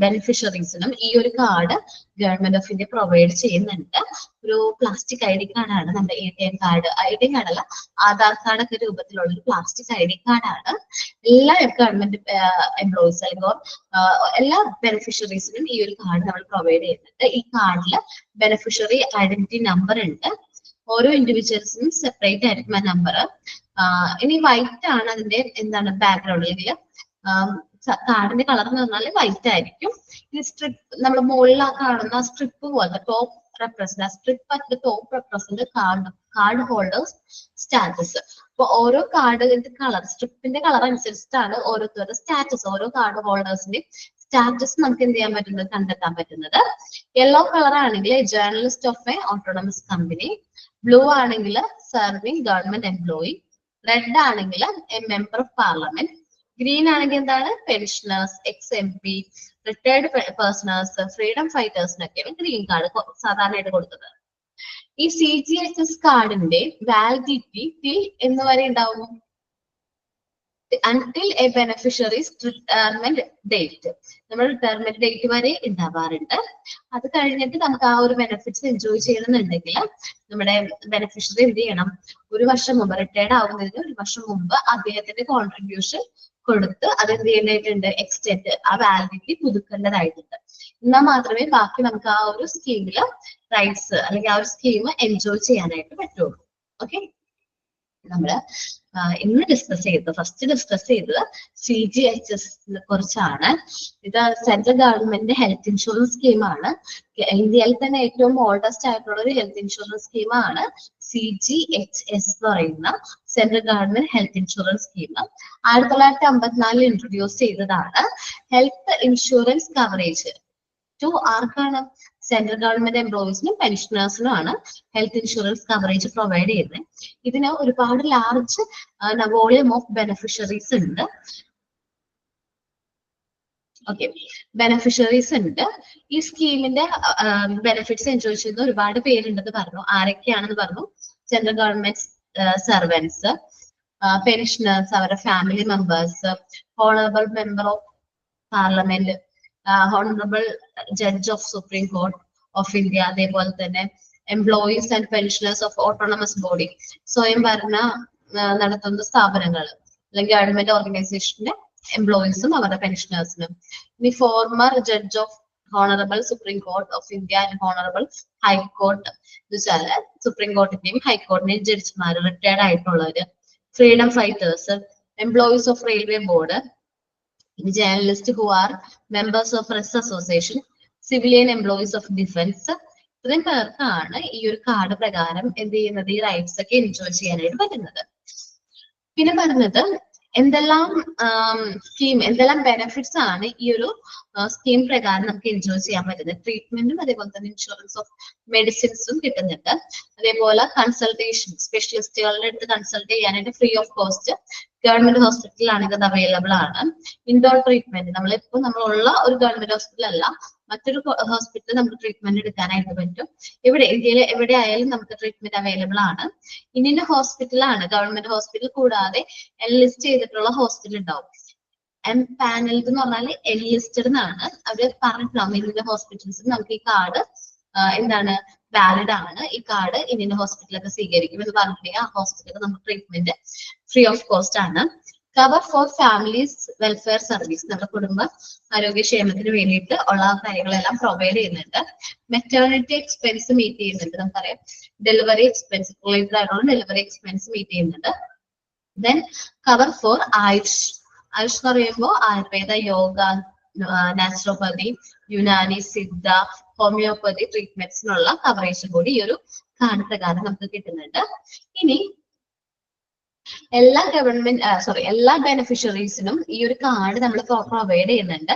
ബെനിഫിഷ്യറീസിനും ഈ ഒരു card government of India provide ചെയ്യുന്നുണ്ട്. ഒരു പ്ലാസ്റ്റിക് ID കാർഡാണ് നമ്മുടെ ATM കാർഡ്. ID കാർഡല്ല, ആധാർ കാർഡ് ഒക്കെ രൂപത്തിലുള്ള ഒരു പ്ലാസ്റ്റിക് ID കാർഡാണ്. എല്ലാ ഗവൺമെന്റ് എംപ്ലോയീസ് അല്ലെങ്കിൽ എല്ലാ ബെനിഫിഷ്യറീസിനും ഈ ഒരു കാർഡ് നമ്മൾ പ്രൊവൈഡ് ചെയ്യുന്നുണ്ട്. ഈ കാർഡിൽ ബെനിഫിഷ്യറി ഐഡന്റിറ്റി നമ്പർ ഉണ്ട്. ഓരോ ഇൻഡിവിജ്വൽസിനും സെപ്പറേറ്റ് ആയിരിക്കും ആ നമ്പർ. ഇനി വൈറ്റ് ആണ് അതിന്റെ എന്താണ് ബാക്ക്ഗ്രൗണ്ട്, അല്ലെങ്കിൽ കാർഡിന്റെ കളർ എന്ന് പറഞ്ഞാൽ വൈറ്റ് ആയിരിക്കും. ഈ സ്ട്രിപ്പ് നമ്മൾ മുകളിൽ കാണുന്ന സ്ട്രിപ്പ് പോലത്തെ top represent, strip at the top represent card holders status. അപ്പൊ ഓരോ കാർഡിന്റെ കളർ, സ്ട്രിപ്പിന്റെ കളർ അനുസരിച്ചിട്ടാണ് ഓരോരുത്തരുടെ സ്റ്റാറ്റസ്, ഓരോ കാർഡ് ഹോൾഡേഴ്സിന്റെ സ്റ്റാറ്റസ് നമുക്ക് എന്ത് ചെയ്യാൻ പറ്റുന്നത്, കണ്ടെത്താൻ പറ്റുന്നത്. യെല്ലോ കളർ ആണെങ്കിൽ journalist of a autonomous company, blue ആണെങ്കിൽ സർവിംഗ് ഗവൺമെന്റ് എംപ്ലോയി, റെഡ് ആണെങ്കിൽ a member of parliament, green ആണെങ്കിൽ എന്താണ് pensioners, ex-MP, retired persons, freedom ഫൈറ്റേഴ്സിനൊക്കെയാണ് ഗ്രീൻ കാർഡ് സാധാരണയായിട്ട് കൊടുക്കുന്നത്. ഈ CGHS കാർഡിന്റെ വാലിഡിറ്റി ടിൽ എന്ന് വരെ ഉണ്ടാവും, until a beneficiary's retirement date. നമ്മൾ റിട്ടയർമെന്റ് ഡേറ്റ് വരെ ഉണ്ടാവാറുണ്ട്. അത് കഴിഞ്ഞിട്ട് നമുക്ക് ആ ഒരു ബെനിഫിറ്റ്സ് എൻജോയ് ചെയ്യണമെന്നുണ്ടെങ്കിൽ നമ്മുടെ ബെനിഫിഷ്യറി എന്ത് ചെയ്യണം, ഒരു വർഷം മുമ്പ്, റിട്ടയർഡ് ആവുന്നതിന് ഒരു വർഷം മുമ്പ് അദ്ദേഹത്തിന്റെ കോൺട്രിബ്യൂഷൻ കൊടുത്ത് അത് എന്ത് ചെയ്യേണ്ടതായിട്ടുണ്ട്, എക്സ്റ്റെൻഡ്, ആ വാലിഡിറ്റി പുതുക്കേണ്ടതായിട്ടുണ്ട്. എന്നാൽ മാത്രമേ ബാക്കി നമുക്ക് ആ ഒരു സ്കീമില് റൈറ്റ്സ് അല്ലെങ്കിൽ ആ ഒരു സ്കീം എൻജോയ് ചെയ്യാനായിട്ട് പറ്റുള്ളൂ. ഓക്കെ, നമ്മള് ഇന്ന് ഫസ്റ്റ് ഡിസ്കസ് ചെയ്തത് CGHS കുറിച്ചാണ്. ഇത് സെൻട്രൽ ഗവൺമെന്റ് ഹെൽത്ത് ഇൻഷുറൻസ് സ്കീമാണ്. ഇന്ത്യയിൽ തന്നെ ഏറ്റവും ഓൾഡസ്റ്റ് ആയിട്ടുള്ള ഒരു ഹെൽത്ത് ഇൻഷുറൻസ് സ്കീമാണ് CGHS എന്ന് പറയുന്ന central government health insurance scheme. 1954 introduce ചെയ്തതാണ്. ഹെൽത്ത് ഇൻഷുറൻസ് കവറേജ് ടു ആർക്കാണ്, സെൻട്രൽ ഗവൺമെന്റ് എംപ്ലോയീസിനും പെൻഷനേഴ്സിനും ആണ് ഹെൽത്ത് ഇൻഷുറൻസ് കവറേജ് പ്രൊവൈഡ് ചെയ്യുന്നത്. ഇതിന് ഒരുപാട് ലാർജ് വോളിയം ഓഫ് ബെനിഫിഷ്യറീസ് ഉണ്ട്. ഓക്കെ, ബെനിഫിഷ്യറീസ് ഉണ്ട്. ഈ സ്കീമിന്റെ ബെനിഫിറ്റ്സ് എൻജോയ് ചെയ്യുന്ന ഒരുപാട് പേരുണ്ടെന്ന് പറഞ്ഞു. ആരൊക്കെയാണെന്ന് പറഞ്ഞു, സെൻട്രൽ ഗവൺമെന്റ് സർവൻസ്, പെൻഷനേഴ്സ്, അവരുടെ family members, honourable member of parliament, honourable judge of supreme court of India, അതേപോലെ തന്നെ employees and pensioners of autonomous body, സ്വയം ഭരണ നടത്തുന്ന സ്ഥാപനങ്ങൾ അല്ലെങ്കിൽ ഗവൺമെന്റ് ഓർഗനൈസേഷന്റെ എംപ്ലോയീസും അവരുടെ പെൻഷനേഴ്സിനും. ഇനി former judge of honourable supreme court of India and honourable high court എന്ന് വെച്ചാല് സുപ്രീം കോർട്ടിന്റെയും ഹൈക്കോർട്ടിന്റെയും ജഡ്ജിമാർ റിട്ടയർഡ് ആയിട്ടുള്ളവര്, freedom fighters, employees of railway board, journalist who are members of press association, civilian employees of defence. ഇത്രയും പേർക്കാണ് ഈ ഒരു കാർഡ് പ്രകാരം എന്ത് ചെയ്യുന്നത്, ഈ റൈറ്റ്സ് ഒക്കെ എൻജോയ് ചെയ്യാനായിട്ട് പറ്റുന്നത്. പിന്നെ പറഞ്ഞത് എന്തെല്ലാം എന്തെല്ലാം ബെനിഫിറ്റ്സ് ആണ് ഈ ഒരു സ്കീം പ്രകാരം നമുക്ക് എൻജോയ് ചെയ്യാൻ പറ്റുന്നത്. ട്രീറ്റ്മെന്റും അതേപോലെ തന്നെ ഇൻഷുറൻസ് ഓഫ് മെഡിസിൻസും കിട്ടുന്നുണ്ട്. അതേപോലെ കൺസൾട്ടേഷൻ, സ്പെഷ്യലിസ്റ്റുകളുടെ അടുത്ത് കൺസൾട്ട് ചെയ്യാനായിട്ട് ഫ്രീ ഓഫ് കോസ്റ്റ് ഗവൺമെന്റ് ഹോസ്പിറ്റലിലാണെങ്കിൽ അത് അവൈലബിൾ ആണ്. ഇൻഡോർ ട്രീറ്റ്മെന്റ്, നമ്മളുള്ള ഒരു ഗവൺമെന്റ് ഹോസ്പിറ്റൽ അല്ല, മറ്റൊരു ഹോസ്പിറ്റലിൽ നമുക്ക് ട്രീറ്റ്മെന്റ് എടുക്കാനായിട്ട് പറ്റും. ഇന്ത്യയിൽ എവിടെ ആയാലും നമുക്ക് ട്രീറ്റ്മെന്റ് അവൈലബിൾ ആണ്. ഇന്ത്യൻ ഹോസ്പിറ്റലാണ്, ഗവൺമെന്റ് ഹോസ്പിറ്റൽ കൂടാതെ ലിസ്റ്റ് ചെയ്തിട്ടുള്ള ഹോസ്പിറ്റൽ ഉണ്ടാവും. പാനൽഡ് എന്ന് പറഞ്ഞാൽ ലിസ്റ്റഡ് എന്നാണ് അവര് പറഞ്ഞിട്ടുണ്ടാവും. ഇന്ത്യൻ ഹോസ്പിറ്റൽസ് നമുക്ക് ഈ കാർഡ് എന്താണ് വാലിഡ് ആണ്, ഈ കാർഡ് ഇന്ത്യൻ ഹോസ്പിറ്റലൊക്കെ സ്വീകരിക്കും എന്ന് പറഞ്ഞിട്ടുണ്ടെങ്കിൽ ആ ഹോസ്പിറ്റലിൽ നമുക്ക് ട്രീറ്റ്മെന്റ് ഫ്രീ ഓഫ് കോസ്റ്റ് ആണ്. Cover for families welfare service, നമ്മുടെ കുടുംബ ആരോഗ്യക്ഷേമത്തിന് വേണ്ടിയിട്ട് ഉള്ള കാര്യങ്ങളെല്ലാം പ്രൊവൈഡ് ചെയ്യുന്നുണ്ട്. മെറ്റേണിറ്റി എക്സ്പെൻസ് മീറ്റ് ചെയ്യുന്നുണ്ട്. നമുക്കറിയാം ഡെലിവറി എക്സ്പെൻസ്, റിലേറ്റഡ് ആയിട്ടുള്ള ഡെലിവറി എക്സ്പെൻസ് മീറ്റ് ചെയ്യുന്നുണ്ട്. ദെൻ കവർ ഫോർ ആയുഷ് എന്ന് പറയുമ്പോൾ ആയുർവേദ, യോഗ, നാച്ചുറോപ്പതി, യുനാനി, സിദ്ധ, ഹോമിയോപ്പതി ട്രീറ്റ്മെന്റ്സിനുള്ള കവറേജ് കൂടി ഈ ഒരു കാർഡ് പ്രകാരം നമുക്ക് കിട്ടുന്നുണ്ട്. ഇനി എല്ലാ ബെനിഫിഷ്യറീസിനും ഈ ഒരു കാർഡ് നമ്മൾ പ്രൊവൈഡ് ചെയ്യുന്നുണ്ട്.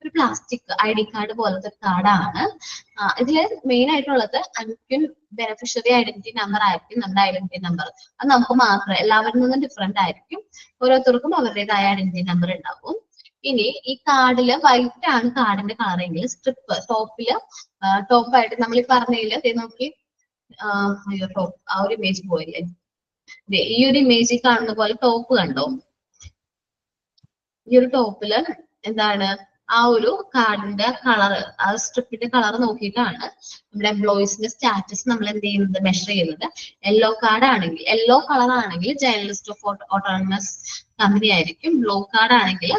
ഒരു പ്ലാസ്റ്റിക് ID കാർഡ് പോലത്തെ കാർഡാണ്. ഇതിൽ മെയിൻ ആയിട്ടുള്ളത് അൻക്വിൻ ബെനിഫിഷ്യറി ഐഡന്റിറ്റി നമ്പർ ആയിരിക്കും നമ്മുടെ ഐഡന്റിറ്റി നമ്പർ. അത് നമുക്ക് മാത്രമേ, എല്ലാവരിൽ നിന്നും ഡിഫറെന്റ് ആയിരിക്കും. ഓരോരുത്തർക്കും അവരുടേതായ ഐഡന്റിറ്റി നമ്പർ ഉണ്ടാവും. ഇനി ഈ കാർഡില് വൈറ്റ് ആണ് കാർഡിന്റെ കളർ എങ്കിൽ സ്ട്രിപ്പ് ടോപ്പായിട്ട് നമ്മൾ ഈ പറഞ്ഞതിൽ നോക്കി, അയ്യോ ടോപ്പ് ആ ഒരു ഇമേജ് പോയില്ലേ, ഈ ഒരു ഇമേജിൽ കാണുന്ന പോലെ ടോപ്പ് കണ്ടോ? ഈ ഒരു ടോപ്പില് എന്താണ് ആ ഒരു കാർഡിന്റെ കളർ, ആ സ്ട്രിപ്പിന്റെ കളർ നോക്കിയിട്ടാണ് നമ്മുടെ എംപ്ലോയീസിന്റെ സ്റ്റാറ്റസ് നമ്മൾ എന്ത് ചെയ്യുന്നത്, മെഷർ ചെയ്യുന്നത്. യെല്ലോ കാർഡ് ആണെങ്കിൽ, യെല്ലോ കളർ ആണെങ്കിൽ ജേർണലിസ്റ്റ് ഓഫ് ഓട്ടോണമസ് കമ്പനി ആയിരിക്കും. ബ്ലൂ കാർഡ് ആണെങ്കിൽ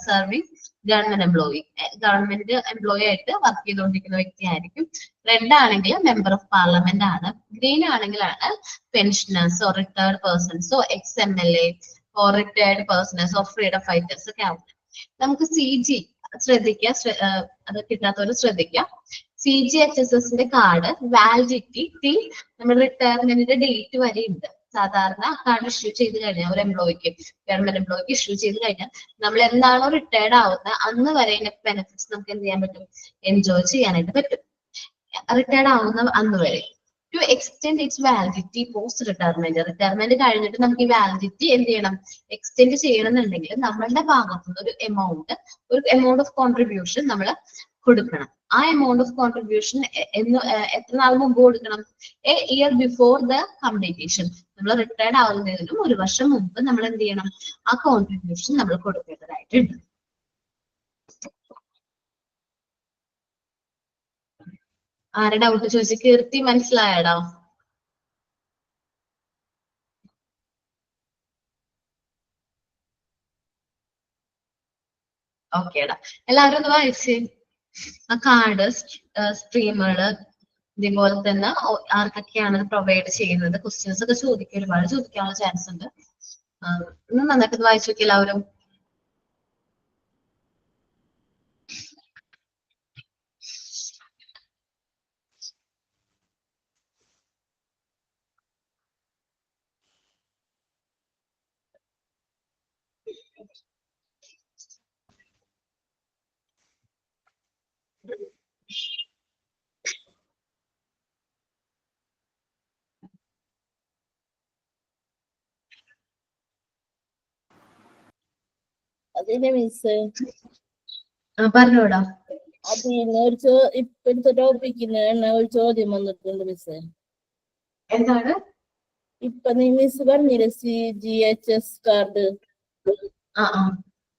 സർവിങ് ഗവൺമെന്റ് എംപ്ലോയി ആയിട്ട് വർക്ക് ചെയ്തുകൊണ്ടിരിക്കുന്ന വ്യക്തിയായിരിക്കും. റെഡ് ആണെങ്കിൽ മെമ്പർ ഓഫ് പാർലമെന്റ് ആണ്. ഗ്രീൻ ആണെങ്കിലാണ് പെൻഷനേഴ്സോ റിട്ടയർഡ് പേഴ്സൺസോ XMLA or retired persons or freedom fighters ഒക്കെ ആവും. നമുക്ക് CG ശ്രദ്ധിക്കുക, അത് കിട്ടാത്തവർ ശ്രദ്ധിക്കുക. CGHSSന്റെ കാർഡ് വാലിഡിറ്റി നമ്മുടെ റിട്ടയർമെന്റിന്റെ ഡേറ്റ് വരെ ഉണ്ട്. സാധാരണ കാർഡ് ഇഷ്യൂ ചെയ്ത് കഴിഞ്ഞാൽ ഒരു എംപ്ലോയിക്ക്, ഗവൺമെന്റ് എംപ്ലോയിക്ക് ഇഷ്യൂ ചെയ്ത് കഴിഞ്ഞാൽ നമ്മൾ എന്താണോ റിട്ടയർഡ് ആവുന്നത് അന്ന് വരെ ബെനിഫിറ്റ്സ് നമുക്ക് എന്ത് ചെയ്യാൻ പറ്റും, എൻജോയ് ചെയ്യാനായിട്ട് പറ്റും. റിട്ടയർഡ് ആവുന്ന അന്ന് വരെ. To extend its validity post retirement കഴിഞ്ഞിട്ട് നമുക്ക് ഈ വാലിഡിറ്റി എന്ത് ചെയ്യണം, എക്സ്റ്റെൻഡ് ചെയ്യണമെന്നുണ്ടെങ്കിൽ നമ്മളുടെ ഭാഗത്തുനിന്ന് ഒരു എമൗണ്ട് ഓഫ് കോൺട്രിബ്യൂഷൻ നമ്മൾ കൊടുക്കണം. ആ എമൗണ്ട് ഓഫ് കോൺട്രിബ്യൂഷൻ എത്ര നാൾ മുമ്പ് കൊടുക്കണം? A year before the completion. നമ്മൾ റിട്ടയർഡ് ആവുന്നതിനും 1 വർഷം മുമ്പ് നമ്മൾ എന്ത് ചെയ്യണം, ആ കോൺട്രിബ്യൂഷൻ നമ്മൾ കൊടുക്കേണ്ടതായിട്ടുണ്ട്. ആരെ ഡൗട്ട് ചോദിച്ചു? കീർത്തി മനസ്സിലായടാ? ഓക്കേടാ, എല്ലാവരും ഒന്ന് വായിച്ചേ. ആ കാർഡ്, സ്ട്രീമുകള്, ഇതേപോലെ തന്നെ ആർക്കൊക്കെയാണ് പ്രൊവൈഡ് ചെയ്യുന്നത്, ക്വസ്റ്റ്യൻസ് ഒക്കെ ചോദിക്കുക, ഒരുപാട് ചോദിക്കാനുള്ള ചാൻസ് ഉണ്ട്. ഒന്ന് നന്നായിട്ട് വായിച്ചു നോക്കി എല്ലാവരും. അതിന്റെ മിസ് പറഞ്ഞോടാ. അതിന് ഇപ്പോഴത്തെ ടോപ്പിക്കിന് ഒരു ചോദ്യം വന്നിട്ടുണ്ട് മിസ്. എന്താണ്? ഇപ്പൊ നീ മിസ് പറഞ്ഞില്ലേ CGHS കാർഡ്,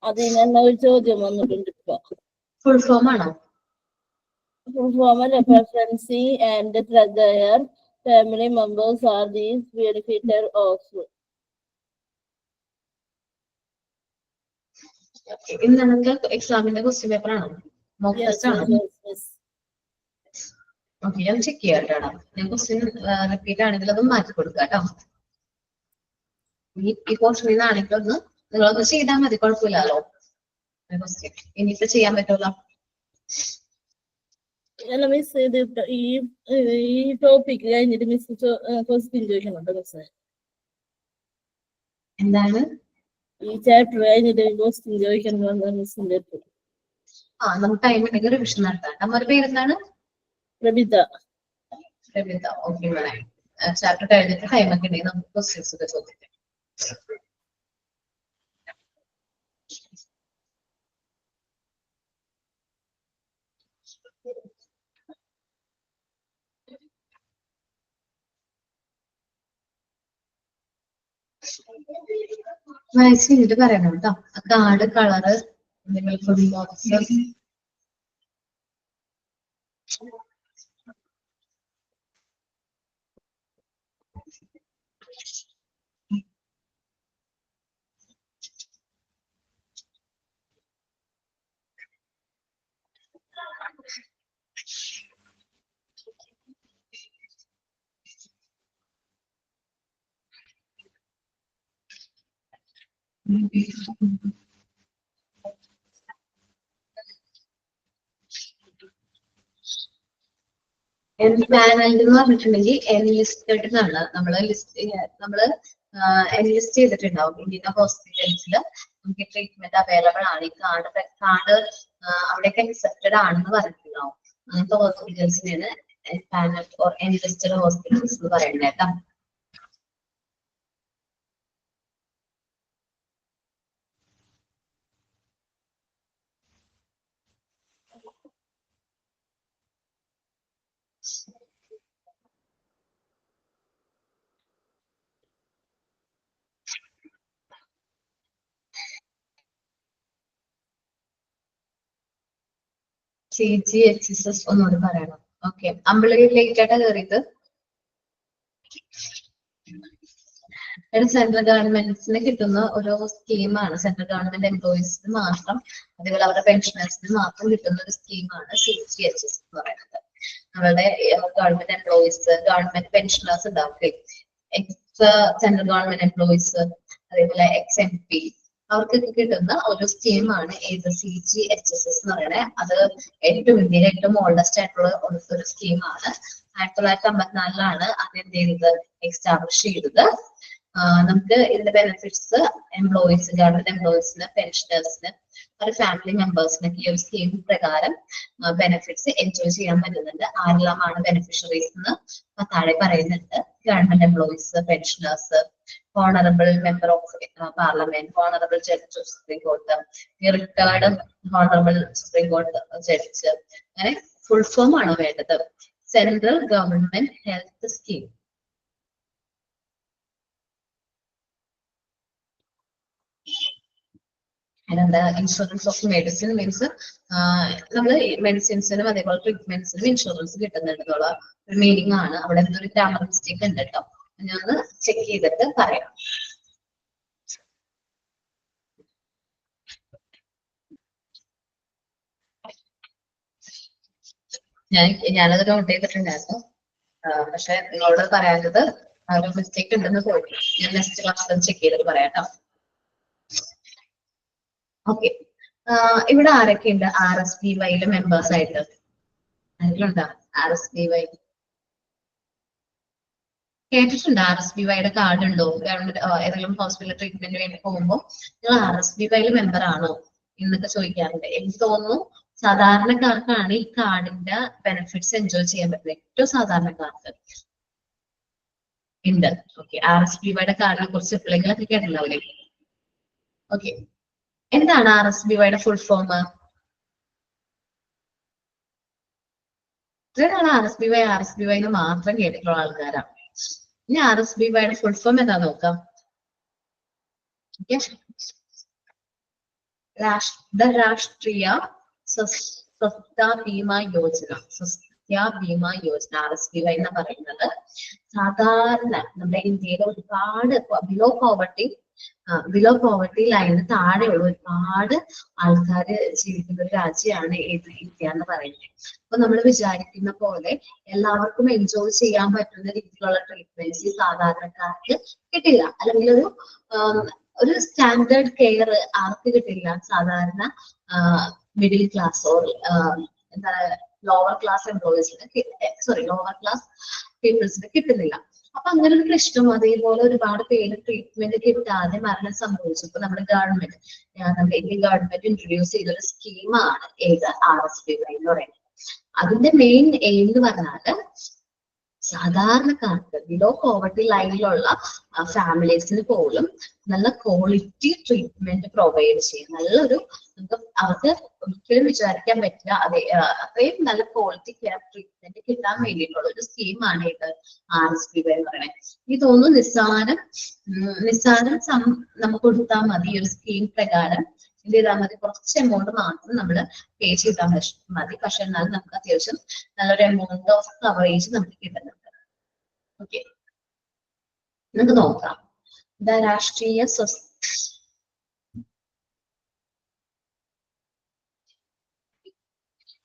അതിന് തന്നെ ഒരു ചോദ്യം വന്നിട്ടുണ്ട്. ഇപ്പൊ ഫുൾ ഫോം ആണോ? ഫുൾ ഫോം അല്ല. പ്രഫറൻസി and their family members are these ബെനിഫിറ്റർ ഓഫ്. ഇന്ന് നിങ്ങൾക്ക് എക്സാമിന്റെ ക്വസ്റ്റ്യൻ പേപ്പർ ആണോ? മോക്ക് ടെസ്റ്റ് ആണോ? ഓക്കെ, ഞാൻ ചെക്ക് ചെയ്യാം കേട്ടോ. ഞാൻ ക്വസ്റ്റ്യൻ റിപ്പീറ്റ് ആണെങ്കിൽ അതും മാറ്റി കൊടുക്കാം കേട്ടോ. ഈ പോർഷനിൽ നിന്നാണെങ്കിൽ നിങ്ങളൊന്ന് ചെയ്താൽ മതി, കുഴപ്പമില്ലല്ലോ. ക്വസ്റ്റ്യൻ ഇനിയിപ്പോ ചെയ്യാൻ പറ്റുമല്ലോ. അല്ല മിസ്, ഇത് ഈ ടോപ്പിക് കഴിഞ്ഞിട്ട് മിസ് ക്വസ്റ്റ്യൻ ചോദിക്കുന്നുണ്ടോ മിസ്? എന്താണ്? ഈ ചാപ്റ്റർ കഴിഞ്ഞിട്ട് ക്വസ്റ്റ്യൻ ചോദിക്കണമെന്ന് മിസ്സിന്റെ അടുത്ത്. നമുക്ക് ടൈം ഉണ്ടെങ്കിൽ റിവിഷൻ നടത്താം. നമ്മുടെ പേരെന്താണ്? പ്രബിത. Okay madam. ചാപ്റ്റർ കഴിഞ്ഞിട്ട് ടൈം ഒക്കെ ഉണ്ടെങ്കിൽ നമുക്ക് ക്വസ്റ്റ്യൻസ് ഒക്കെ ചോദിക്കാം. വായിച്ച് കഴിഞ്ഞിട്ട് പറയണം കേട്ടോ. Card colour full box panel എന്ന് പറഞ്ഞിട്ടുണ്ടെങ്കിൽ എൻലിസ്റ്റഡ് എന്നാണ്. നമ്മള് എൻലിസ്റ്റ് ചെയ്തിട്ടുണ്ടാവും. ഇന്ത്യൻ ഹോസ്പിറ്റൽസിൽ നമുക്ക് ട്രീറ്റ്മെന്റ് അവൈലബിൾ ആണ്. ഈ കാർഡ് അവിടേക്ക് അക്സെപ്റ്റഡ് ആണെന്ന് പറഞ്ഞിട്ടുണ്ടാവും. അങ്ങനത്തെ ഹോസ്പിറ്റൽസിനാണ് പാനൽ ഓർ എൻലിസ്റ്റഡ് ഹോസ്പിറ്റൽസ് എന്ന് പറയുന്നത് കേട്ടോ. CGHSS ഒന്നുകൂടി പറയണം. ഓക്കെ, അമ്പിളി ലേറ്റ് ആയിട്ടാ കയറിയത്. സെൻട്രൽ ഗവൺമെന്റ്സിന് കിട്ടുന്ന ഓരോ സ്കീമാണ്. സെൻട്രൽ ഗവൺമെന്റ് എംപ്ലോയീസിന് മാത്രം, അതുപോലെ അവരുടെ പെൻഷനേഴ്സിന് മാത്രം കിട്ടുന്ന ഒരു സ്കീമാണ് CGHS എന്ന് പറയുന്നത്. അവരുടെ ഗവൺമെന്റ് എംപ്ലോയീസ്, ഗവൺമെന്റ് പെൻഷനേഴ്സ് ഉണ്ടാവും, എക്സ് സെൻട്രൽ ഗവൺമെന്റ് എംപ്ലോയീസ്, അതേപോലെ XMP, അവർക്കൊക്കെ കിട്ടുന്ന ഒരു സ്കീമാണ് ഏത് CGHSS എന്ന് പറയുന്നത്. അത് ഇന്ത്യയിലെ ഏറ്റവും ഓൾഡസ്റ്റ് ആയിട്ടുള്ള ഒരു സ്കീമാണ്. 1954 അത് എന്ത് ചെയ്തത്, എസ്റ്റാബ്ലിഷ് ചെയ്തത്. നമുക്ക് ഇതിന്റെ ബെനിഫിറ്റ്സ് എംപ്ലോയീസ്, ഗവൺമെന്റ് എംപ്ലോയീസിന്, പെൻഷനേഴ്സിന്, അവരുടെ ഫാമിലി മെമ്പേഴ്സിനൊക്കെ ഈ ഒരു സ്കീം പ്രകാരം ബെനിഫിറ്റ്സ് എൻജോയ് ചെയ്യാൻ പറ്റുന്നുണ്ട്. ആരെല്ലാമാണ് ബെനിഫിഷ്യറീസ് എന്ന് താഴെ പറയുന്നുണ്ട്. Government employees, pensioners, honourable member of parliament, honourable judge of supreme court, retired honourable supreme court judge. അങ്ങനെ ഫുൾ ഫോം ആണ് വേണ്ടത്. Central government health scheme. അതിനെന്താ, ഇൻഷുറൻസ് ഓഫ് മെഡിസിൻ മീൻസ് നമ്മൾ മെഡിസിൻസിനും അതേപോലെ ട്രീറ്റ്മെന്റ്സിനും ഇൻഷുറൻസ് കിട്ടുന്നുണ്ടെന്നുള്ള ഒരു മീനിങ് ആണ്. അവിടെ എന്തൊരു ഗ്രാമർ മിസ്റ്റേക്ക് ഉണ്ട് കേട്ടോ, ഞാൻ ഒന്ന് ചെക്ക് ചെയ്തിട്ട് പറയാം. ഞാനത് നോട്ട് ചെയ്തിട്ടുണ്ടായിരുന്നു, പക്ഷെ നിങ്ങളോട് പറയാത്തത് ഒരു മിസ്റ്റേക്ക് ഉണ്ടെന്ന് തോന്നി. ഞാൻ നെക്സ്റ്റ് ക്ലാസ്സിൽ ചെക്ക് ചെയ്തിട്ട് പറയാം കേട്ടോ. ഓക്കെ, ഇവിടെ ആരൊക്കെയുണ്ട് RSPYയിലെ മെമ്പേഴ്സ് ആയിട്ട്? ആരെങ്കിലുണ്ടോ RSPY? കേട്ടിട്ടുണ്ട്? RSPYയുടെ കാർഡ് ഉണ്ടോ? ഗവൺമെന്റ് ഏതെങ്കിലും ഹോസ്പിറ്റൽ ട്രീറ്റ്മെന്റ് വേണ്ടി പോകുമ്പോൾ നിങ്ങൾ RSPYയിലെ മെമ്പർ ആണോ എന്നൊക്കെ ചോദിക്കാറുണ്ട്. എനിക്ക് തോന്നുന്നു സാധാരണക്കാർക്കാണ് ഈ കാർഡിന്റെ ബെനിഫിറ്റ്സ് എൻജോയ് ചെയ്യാൻ പറ്റുന്നത്. ഏറ്റവും സാധാരണക്കാർക്ക് ഉണ്ട്. ഓക്കെ, RSPYയുടെ കാർഡിനെ കുറിച്ച് എപ്പോഴെങ്കിലൊക്കെ കേട്ടിട്ടുണ്ടാവില്ലേ? ഓക്കെ, എന്താണ് RSPYയുടെ ഫുൾ ഫോം? ഇത്രയാണ് RSPY എന്ന് മാത്രം കേട്ടിട്ടുള്ള ആൾക്കാരാണ്. ഇനി RSPYയുടെ ഫുൾ ഫോം എന്താ നോക്കാം. രാഷ്ട്രീയ സ്വസ്ഥ ബീമാ യോജന. ബീമാ യോജന RSPY എന്ന് പറയുന്നത് സാധാരണ നമ്മുടെ ഇന്ത്യയിലെ ഒരുപാട് ബിലോ പോവർട്ടി ലൈനിന് താഴെയുള്ള ഒരുപാട് ആൾക്കാര് ജീവിക്കുന്ന ഒരു രാജ്യമാണ് ഏത് ഇന്ത്യ എന്ന് പറയുന്നത്. അപ്പൊ നമ്മൾ വിചാരിക്കുന്ന പോലെ എല്ലാവർക്കും എൻജോയ് ചെയ്യാൻ പറ്റുന്ന രീതിയിലുള്ള ട്രീറ്റ്മെന്റ്സ് സാധാരണക്കാർക്ക് കിട്ടില്ല, അല്ലെങ്കിൽ ഒരു സ്റ്റാൻഡേർഡ് കെയർ ആർക്ക് കിട്ടില്ല? സാധാരണ മിഡിൽ ക്ലാസ് ഓർ എന്താ ലോവർ ക്ലാസ് എംപ്ലോയീസിന് ലോവർ ക്ലാസ് പീപ്പിൾസിന് കിട്ടുന്നില്ല. അപ്പൊ അങ്ങനെ ഒരു പ്രശ്നം, അതേപോലെ ഒരുപാട് പേര് ട്രീറ്റ്മെന്റ് കിട്ടാതെ മരണം സംഭവിച്ചപ്പോ നമ്മുടെ ഇന്ത്യൻ ഗവൺമെന്റ് ഇൻട്രൊഡ്യൂസ് ചെയ്ത ഒരു സ്കീമാണ് ഏത് RSPY എന്ന് പറയുന്നത്. അതിന്റെ മെയിൻ എയിം എന്ന് പറഞ്ഞാല് സാധാരണക്കാർക്ക് ബിലോ പോവർട്ടി ലൈനിലുള്ള ഫാമിലീസിന് പോലും നല്ല ക്വാളിറ്റി ട്രീറ്റ്മെന്റ് പ്രൊവൈഡ് ചെയ്യും. നല്ലൊരു അവർക്ക് ഒരിക്കലും വിചാരിക്കാൻ പറ്റില്ല അത്രയും നല്ല ക്വാളിറ്റി കെയർ ട്രീറ്റ്മെന്റ് കിട്ടാൻ വേണ്ടിയിട്ടുള്ള ഒരു സ്കീമാണ് ഇത് RSPY എന്ന് പറയുന്നത്. എനിക്ക് തോന്നുന്നു നിസ്സാരം നമുക്ക് കൊടുത്താൽ മതി. ഈ ഒരു സ്കീം പ്രകാരം എന്ത് ചെയ്താൽ മതി, കുറച്ച് എമൗണ്ട് മാത്രം നമ്മൾ പേ ചെയ്താൽ മതി. പക്ഷെ എന്നാലും നമുക്ക് അത്യാവശ്യം നല്ലൊരു എമൗണ്ട് ഓഫ് കവറേജ് നമുക്ക് കിട്ടുന്നുണ്ട്. ഓക്കെ, നമുക്ക് നോക്കാം. രാഷ്ട്രീയ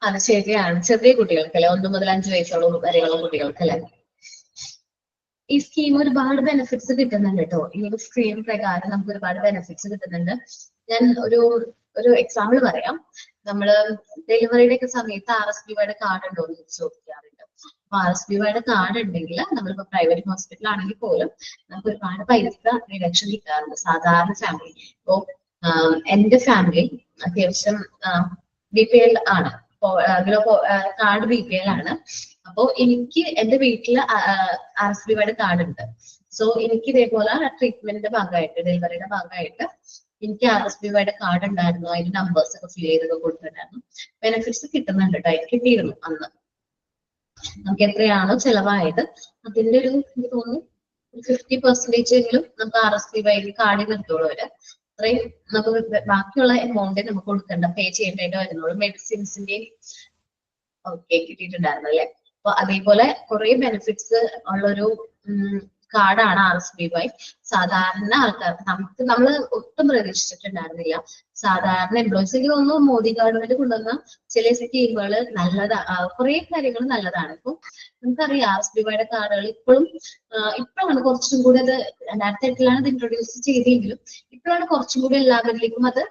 അത് ശരിയാണ്, ചെറിയ കുട്ടികൾക്കല്ലേ, 1 മുതൽ 5 വയസ്സുള്ള വരെയുള്ള കുട്ടികൾക്കല്ലേ ഈ സ്കീം ഒരുപാട് ബെനിഫിറ്റ്സ് കിട്ടുന്നുണ്ട് കേട്ടോ. ഈ ഒരു സ്കീം പ്രകാരം നമുക്ക് ഒരുപാട് ബെനിഫിറ്റ്സ് കിട്ടുന്നുണ്ട്. ഞാൻ ഒരു എക്സാമ്പിൾ പറയാം. നമ്മള് ഡെലിവറിയുടെ ഒക്കെ സമയത്ത് RSBY കാർഡ് ഉണ്ടോ എന്ന് ചോദിക്കാറുണ്ട്. അപ്പൊ RSBY കാർഡ് ഉണ്ടെങ്കിൽ നമ്മളിപ്പോ പ്രൈവറ്റ് ഹോസ്പിറ്റൽ ആണെങ്കിൽ പോലും നമുക്ക് ഒരുപാട് പൈസ റിഡക്ഷൻ കിട്ടാറുണ്ട് സാധാരണ ഫാമിലി. ഇപ്പോ എന്റെ ഫാമിലി അത്യാവശ്യം BPL ആണ്, കാർഡ് BPL ആണ്. അപ്പോ എനിക്ക് എന്റെ വീട്ടില് RSBY കാർഡ് ഉണ്ട്. സോ എനിക്ക് ഇതേപോലെ ട്രീറ്റ്മെന്റിന്റെ ഭാഗമായിട്ട് ഡെലിവറിയുടെ ഭാഗമായിട്ട് എനിക്ക് RSBY കാർഡ് ഉണ്ടായിരുന്നു. അതിന്റെ നമ്പേഴ്സ് ഒക്കെ ഫിൽ ചെയ്തൊക്കെ കൊടുത്തിട്ടുണ്ടായിരുന്നു. ബെനിഫിറ്റ്സ് കിട്ടുന്നുണ്ട് കേട്ടോ, എനിക്ക് കിട്ടിയിരുന്നു അന്ന്. നമുക്ക് എത്രയാണോ ചെലവായത് അതിന്റെ ഒരു എനിക്ക് തോന്നുന്നു 50% എങ്കിലും നമുക്ക് RSBY കാർഡിൽ നിർത്തുള്ളൂ അവര്. അത്രയും നമുക്ക് ബാക്കിയുള്ള എമൗണ്ട് നമുക്ക് കൊടുക്കണ്ട, പേ ചെയ്യേണ്ടതായിട്ട് വരുന്നുള്ളൂ. മെഡിസിൻസിന്റെയും ഓക്കെ കിട്ടിയിട്ടുണ്ടായിരുന്നു അല്ലെ. അപ്പൊ അതേപോലെ കുറെ ബെനിഫിറ്റ്സ് ഉള്ളൊരു കാർഡാണ് RSBY. സാധാരണ ആൾക്കാർക്ക് നമ്മൾ ഒട്ടും പ്രതീക്ഷിച്ചിട്ടുണ്ടായിരുന്നില്ല. സാധാരണ എംപ്ലോയീസ് എനിക്ക് തോന്നുന്നു മോദി ഗവൺമെന്റ് കൊണ്ടുവന്ന ചില സ്കീമുകൾ നല്ലതാണ്, കുറെ കാര്യങ്ങൾ നല്ലതാണ്. ഇപ്പൊ നമുക്കറിയാം RSBY കാർഡുകൾ ഇപ്പോഴാണ് കുറച്ചും കൂടി അത് 2008 ഇത് ഇൻട്രൊഡ്യൂസ് ചെയ്തെങ്കിലും ഇപ്പോഴാണ് കുറച്ചും കൂടി എല്ലാവരിലേക്കും അത്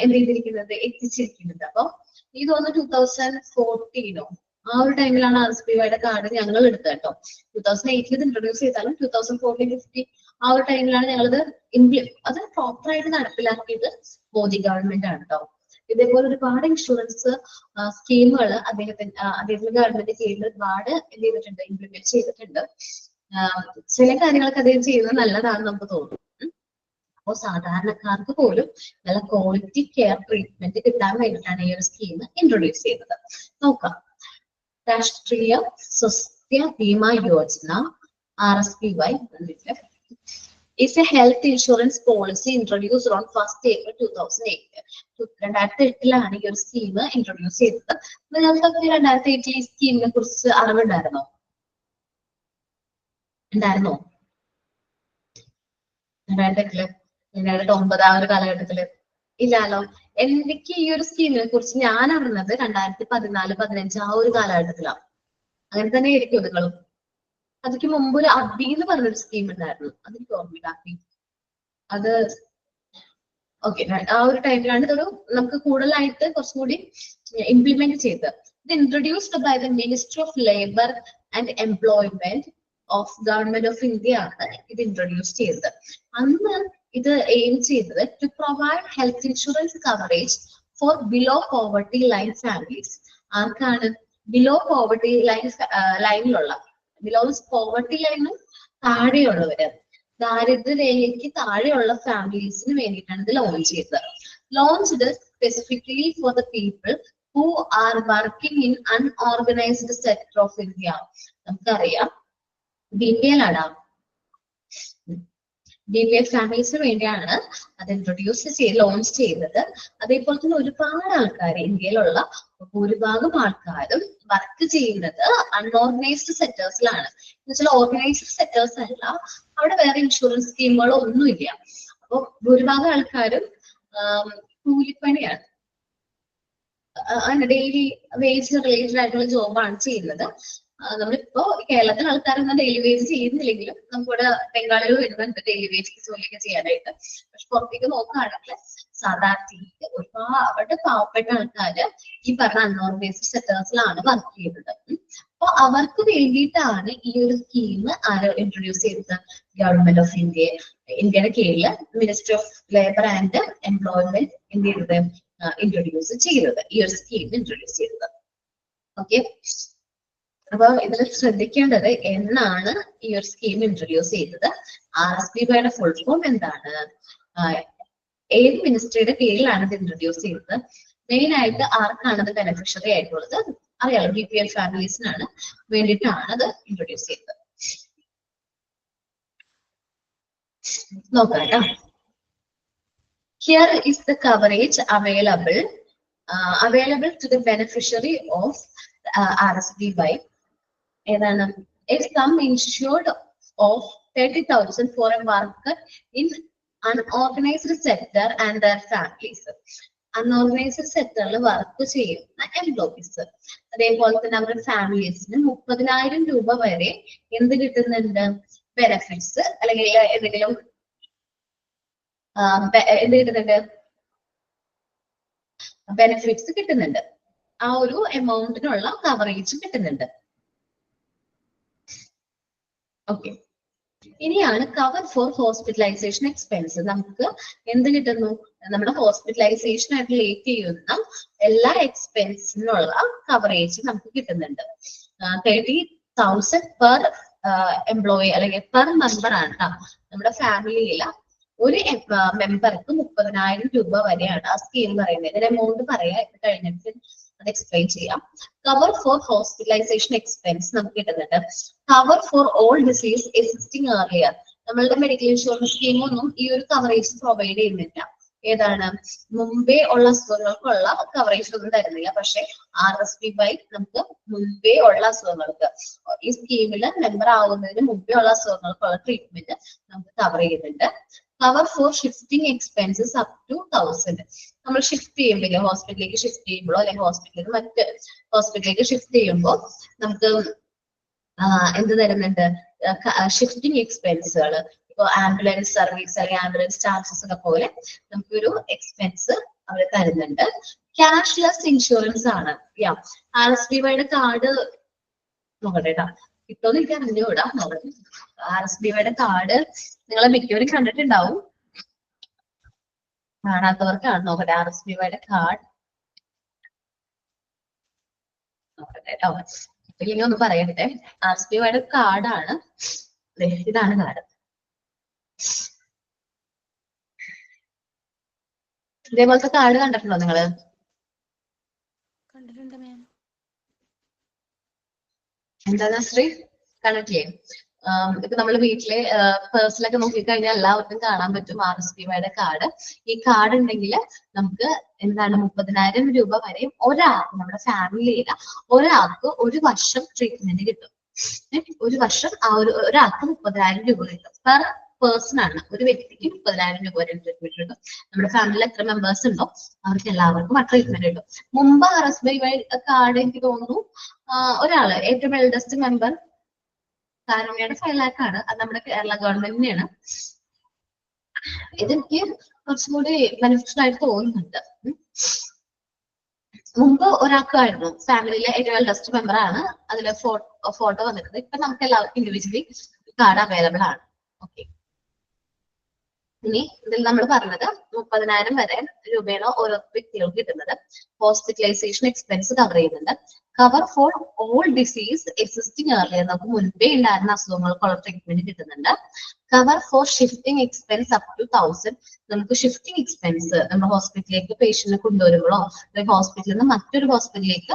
എന്ത് ചെയ്തിരിക്കുന്നത്, എത്തിച്ചിരിക്കുന്നത്. അപ്പൊ ഈ തോന്നുന്നു 2014 ആ ഒരു ടൈമിലാണ് RSBY കാർഡ് ഞങ്ങൾ എടുത്തത് കേട്ടോ. 2008 ഇത് ഇൻട്രൊഡ്യൂസ് ചെയ്താലും 2014-15 ആ ഒരു ടൈമിലാണ് ഞങ്ങളത് അത് പ്രോപ്പറായിട്ട് നടപ്പിലാക്കിയത് മോദി ഗവൺമെന്റ് ആണ് കേട്ടോ. ഇതേപോലെ ഒരുപാട് ഇൻഷുറൻസ് സ്കീമുകൾ അദ്ദേഹത്തിന്റെ ഗവൺമെന്റ് കീഴിൽ ഒരുപാട് എന്ത് ചെയ്തിട്ടുണ്ട്, ഇംപ്ലിമെന്റ് ചെയ്തിട്ടുണ്ട്. ചില കാര്യങ്ങളൊക്കെ അദ്ദേഹം ചെയ്യുന്നത് നല്ലതാണെന്ന് നമുക്ക് തോന്നും. അപ്പോൾ സാധാരണക്കാർക്ക് പോലും നല്ല ക്വാളിറ്റി കെയർ ട്രീറ്റ്മെന്റ് കിട്ടാൻ വേണ്ടിയിട്ടാണ് ഈ ഒരു സ്കീം ഇൻട്രൊഡ്യൂസ് ചെയ്തത്. നോക്കാം. രാഷ്ട്രീയ Swasthya Bima Yojana RSBY is a health insurance policy introduced on 1st April 2008. 2008 ഈ ഒരു സ്കീം ഇൻട്രൊഡ്യൂസ് ചെയ്തത്. നിങ്ങൾക്കൊക്കെ 2008 ഈ സ്കീമിനെ കുറിച്ച് അറിവുണ്ടായിരുന്നോ? 2008 ആ ഒരു കാലഘട്ടത്തില് ഇല്ലാലോ. എനിക്ക് ഈ ഒരു സ്കീമിനെ കുറിച്ച് ഞാൻ അറിഞ്ഞത് 2014-15 ആ ഒരു കാലഘട്ടത്തിലാണ്. അങ്ങനെ തന്നെ ആയിരിക്കും നിങ്ങളും. അതിക്ക് മുമ്പ് ഒരു അബി എന്ന് പറഞ്ഞൊരു സ്കീം ഉണ്ടായിരുന്നു, അതെനിക്ക് ഓർമ്മയില്ല. അബി അത് ഓക്കെ, ആ ഒരു ടൈമിലാണ് ഇതൊരു നമുക്ക് കൂടുതലായിട്ട് കുറച്ചും കൂടി ഇംപ്ലിമെന്റ് ചെയ്തത്. ഇത് introduced by the minister of labour and employment of government of India ആണ് ഇത് ഇൻട്രൊഡ്യൂസ് ചെയ്തത്. അന്ന് ഇത് എയിം ചെയ്തത് to provide health insurance coverage for below poverty line families. ആർക്കാണ്? ബിലോ പോവർട്ടി ലൈനിലുള്ള, ബിലോ പോവർട്ടി ലൈനും താഴെയുള്ളവര്, ദാരിദ്ര്യരേഖയ്ക്ക് താഴെയുള്ള ഫാമിലീസിന് വേണ്ടിയിട്ടാണ് ഇത് ലോഞ്ച് ചെയ്തത്. Launched specifically for the people who are working in unorganised sector of India. നമുക്കറിയാം BPL ആണ്, BPL ഫാമിലീസിന് വേണ്ടിയാണ് അത് ഇൻട്രൊഡ്യൂസ് ലോഞ്ച് ചെയ്തത്. അതേപോലെ തന്നെ ഒരുപാട് ആൾക്കാർ, ഇന്ത്യയിലുള്ള ഭൂരിഭാഗം ആൾക്കാരും വർക്ക് ചെയ്യുന്നത് അൺഓർഗനൈസ്ഡ് സെക്ടേഴ്സിലാണ്. എന്ന് വെച്ചാൽ ഓർഗനൈസ്ഡ് സെക്ടേഴ്സ് അല്ല, അവിടെ വേറെ ഇൻഷുറൻസ് സ്കീമുകളോ ഒന്നുമില്ല. അപ്പൊ ഭൂരിഭാഗം ആൾക്കാരും കൂലിപ്പണിയാണ്, ഡെയിലി വേജ് റിലേറ്റഡ് ആയിട്ടുള്ള ജോബാണ് ചെയ്യുന്നത്. നമ്മളിപ്പോ കേരളത്തിലെ ആൾക്കാരൊന്നും ഡെയിലി വേജ് ചെയ്യുന്നില്ലെങ്കിലും നമുക്കിവിടെ ബംഗാളികൾ വരുന്നുണ്ട് ഡെയിലി വേജ് ജോലിയൊക്കെ ചെയ്യാനായിട്ട്. പക്ഷെ പുറത്തേക്ക് നോക്കുകയാണെങ്കിൽ സാധാരണ ഒരുപാട് പാവപ്പെട്ട ആൾക്കാര് ഈ പറഞ്ഞ അൺഓർഗനൈസ്ഡ് സെക്ടേഴ്സിലാണ് വർക്ക് ചെയ്യുന്നത്. അപ്പൊ അവർക്ക് വേണ്ടിയിട്ടാണ് ഈ ഒരു സ്കീം ഇൻട്രൊഡ്യൂസ് ചെയ്തത്. ഗവൺമെന്റ് ഓഫ് ഇന്ത്യയുടെ കീഴില് minister of labour and employment എന്ത് ചെയ്തത്, ഇൻട്രൊഡ്യൂസ് ചെയ്തത്, ഈ ഒരു സ്കീം ഇൻട്രൊഡ്യൂസ് ചെയ്തത്. ഓക്കെ, അപ്പൊ ഇതിൽ ശ്രദ്ധിക്കേണ്ടത് എന്നാണ് ഈ ഒരു സ്കീം ഇൻട്രൊഡ്യൂസ് ചെയ്തത്, RSBYയുടെ ഫുൾ ഫോം എന്താണ്, ഏത് മിനിസ്ട്രിയുടെ കീഴിലാണ് ഇത് ഇൻട്രൊഡ്യൂസ് ചെയ്തത്, മെയിൻ ആയിട്ട് ആർക്കാണ് ഇത് ബെനിഫിഷ്യറി ആയിട്ടുള്ളത് അറിയാലോ, BPL ഫാമിലീസിനാണ് വേണ്ടിയിട്ടാണ് ഇത് ഇൻട്രൊഡ്യൂസ് ചെയ്തത്. നോക്കാം കേട്ടോ. Here is the coverage available to the beneficiary of RSBY. ഏതാണ്? A sum insured of 30,000 for a worker in unorganized sector and their families. Unorganised സെക്ടറിൽ വർക്ക് ചെയ്യുന്ന എംപ്ലോയീസ്, അതേപോലെ തന്നെ അവരുടെ ഫാമിലീസിന് 30,000 രൂപ വരെ എന്ത് കിട്ടുന്നുണ്ട്, ബെനഫിറ്റ്സ്, അല്ലെങ്കിൽ എന്തെങ്കിലും എന്ത് കിട്ടുന്നുണ്ട്, ബെനിഫിറ്റ്സ് കിട്ടുന്നുണ്ട്. ആ ഒരു എമൗണ്ടിനുള്ള കവറേജ് കിട്ടുന്നുണ്ട്. ഓക്കെ, ഇനിയാണ് കവർ ഫോർ ഹോസ്പിറ്റലൈസേഷൻ എക്സ്പെൻസ്. നമുക്ക് എന്ത് കിട്ടുന്നു? നമ്മുടെ ഹോസ്പിറ്റലൈസേഷൻ ആയിട്ട് റിലേറ്റ് ചെയ്യുന്ന എല്ലാ എക്സ്പെൻസിനുള്ള കവറേജ് നമുക്ക് കിട്ടുന്നുണ്ട്. 30,000 പെർ എംപ്ലോയി അല്ലെങ്കിൽ പെർ മെമ്പർ ആണ് ട്ടോ. നമ്മുടെ ഫാമിലിയിലെ ഒരു മെമ്പർക്ക് 30,000 രൂപ വരെയാണ് ആ സ്കീം പറയുന്നത്. ഇതിന്റെ എമൗണ്ട് പറയാം, ഇത് കഴിഞ്ഞിട്ട് അത് എക്സ്പ്ലെയിൻ ചെയ്യാം. കവർ ഫോർ ഹോസ്പിറ്റലൈസേഷൻ എക്സ്പെൻസ് നമുക്ക് കിട്ടുന്നുണ്ട്. Cover for all disease existing earlier. നമ്മളുടെ മെഡിക്കൽ ഇൻഷുറൻസ് സ്കീം ഒന്നും ഈ ഒരു കവറേജ് പ്രൊവൈഡ് ചെയ്യുന്നില്ല. ഏതാണ്? മുമ്പേ ഉള്ള അസുഖങ്ങൾക്കുള്ള കവറേജ് ഒന്നും തരുന്നില്ല. പക്ഷെ RSPY നമുക്ക് മുമ്പേ ഉള്ള അസുഖങ്ങൾക്ക് ഈ സ്കീമിൽ മെമ്പർ ആവുന്നതിന് മുമ്പേ ഉള്ള അസുഖങ്ങൾക്കുള്ള ട്രീറ്റ്മെന്റ് നമുക്ക് കവർ ചെയ്യുന്നുണ്ട്. Cover for shifting expenses up to 1000. നമ്മൾ ഷിഫ്റ്റ് ചെയ്യുമ്പോൾ ഹോസ്പിറ്റലിലേക്ക് ഷിഫ്റ്റ് ചെയ്യുമ്പോഴോ അല്ലെങ്കിൽ ഹോസ്പിറ്റലിൽ മറ്റ് ഹോസ്പിറ്റലിലേക്ക് ഷിഫ്റ്റ് ചെയ്യുമ്പോൾ നമുക്ക് എന്ത് തരുന്നുണ്ട്? ഷിഫ്റ്റിംഗ് എക്സ്പെൻസുകൾ, ഇപ്പൊ ആംബുലൻസ് സർവീസ് അല്ലെങ്കിൽ ആംബുലൻസ് ചാർജസ് ഒക്കെ പോലെ നമുക്കൊരു എക്സ്പെൻസ് അവർ തരുന്നുണ്ട്. ക്യാഷ്ലെസ് ഇൻഷുറൻസ് ആണ്. RSPYയുടെ കാർഡ് നോക്കട്ടെ കേട്ടോ, കിട്ടുമെന്ന് എനിക്ക് അറിഞ്ഞുകൂടാ. RSPYയുടെ കാർഡ് നിങ്ങളെ മിക്കവരും കണ്ടിട്ടുണ്ടാവും. കാണാത്തവർക്കാണ് നോക്കട്ടെ. RSPYയുടെ കാർഡ് നോക്കട്ടെ കേട്ടോ, ഇല്ലെങ്കിൽ ഒന്ന് പറയട്ടെ. RSPYയുടെ കാർഡാണ്, ഇതാണ് കാർഡ്. ഇതേപോലത്തെ കാർഡ് കണ്ടിട്ടുണ്ടോ നിങ്ങള്? കണ്ടിട്ടുണ്ട് മാം. എന്താ ശ്രീ, കണ്ടിട്ടില്ലേ? ഇപ്പൊ നമ്മള് വീട്ടിലെ പേഴ്സിലൊക്കെ നോക്കിക്കഴിഞ്ഞാൽ എല്ലാവർക്കും കാണാൻ പറ്റും RSPYയുടെ കാർഡ്. ഈ കാർഡ് ഉണ്ടെങ്കിൽ നമുക്ക് എന്താണ് 30,000 രൂപ വരെ ഒരാൾക്ക്, നമ്മുടെ ഫാമിലിയിലെ ഒരാൾക്ക് ഒരു വർഷം ട്രീറ്റ്മെന്റ് കിട്ടും. ഒരു വർഷം ആ ഒരാൾക്ക് 30,000 രൂപ കിട്ടും. പെർ പേഴ്സൺ ആണ്, ഒരു വ്യക്തിക്ക് 30,000 രൂപ വരെ ട്രീറ്റ്മെന്റ് കിട്ടും. നമ്മുടെ ഫാമിലിയിൽ എത്ര മെമ്പേഴ്സ് ഉണ്ടോ അവർക്ക് എല്ലാവർക്കും ആ ട്രീറ്റ്മെന്റ് കിട്ടും. മുമ്പ് RSPY കാർഡ് എനിക്ക് തോന്നുന്നു ഒരാള് ഏറ്റവും എൽഡസ്റ്റ് മെമ്പർ കാരുണ്യയുടെ 5 lakh ആണ്. അത് നമ്മുടെ കേരള ഗവൺമെന്റിനെയാണ്. ഇതെനിക്ക് കുറച്ചും കൂടി ബെനിഫിഷ്യൽ ആയിട്ട് തോന്നുന്നുണ്ട്. മുമ്പ് ഒരാൾക്കായിരുന്നു ഫാമിലിയിലെ ഏറ്റവും എൽഡസ്റ്റ് മെമ്പർ ആണ്, അതിലെ ഫോട്ടോ വന്നിട്ടുണ്ട്. ഇപ്പൊ നമുക്ക് എല്ലാവർക്കും ഇൻഡിവിജ്വലി കാർഡ് അവൈലബിൾ ആണ്. ഓക്കെ, ഇനി ഇതിൽ നമ്മൾ പറഞ്ഞത് 30,000 വരെ രൂപയാണ് ഓരോ വ്യക്തികൾക്ക് കിട്ടുന്നത്. ഹോസ്പിറ്റലൈസേഷൻ എക്സ്പെൻസ് കവർ ചെയ്യുന്നുണ്ട്. Cover for all disease existing earlier, നമുക്ക് മുൻപേ ഉണ്ടായിരുന്ന അസുഖങ്ങൾക്കുള്ള ട്രീറ്റ്മെന്റ് കിട്ടുന്നുണ്ട്. Cover for shifting expense up to 1000. നമുക്ക് ഷിഫ്റ്റിംഗ് എക്സ്പെൻസ് നമ്മുടെ ഹോസ്പിറ്റലിലേക്ക് പേഷ്യന്റിനെ കൊണ്ടുവരുമ്പോഴോ അല്ലെങ്കിൽ ഹോസ്പിറ്റലിൽ നിന്ന് മറ്റൊരു ഹോസ്പിറ്റലിലേക്ക്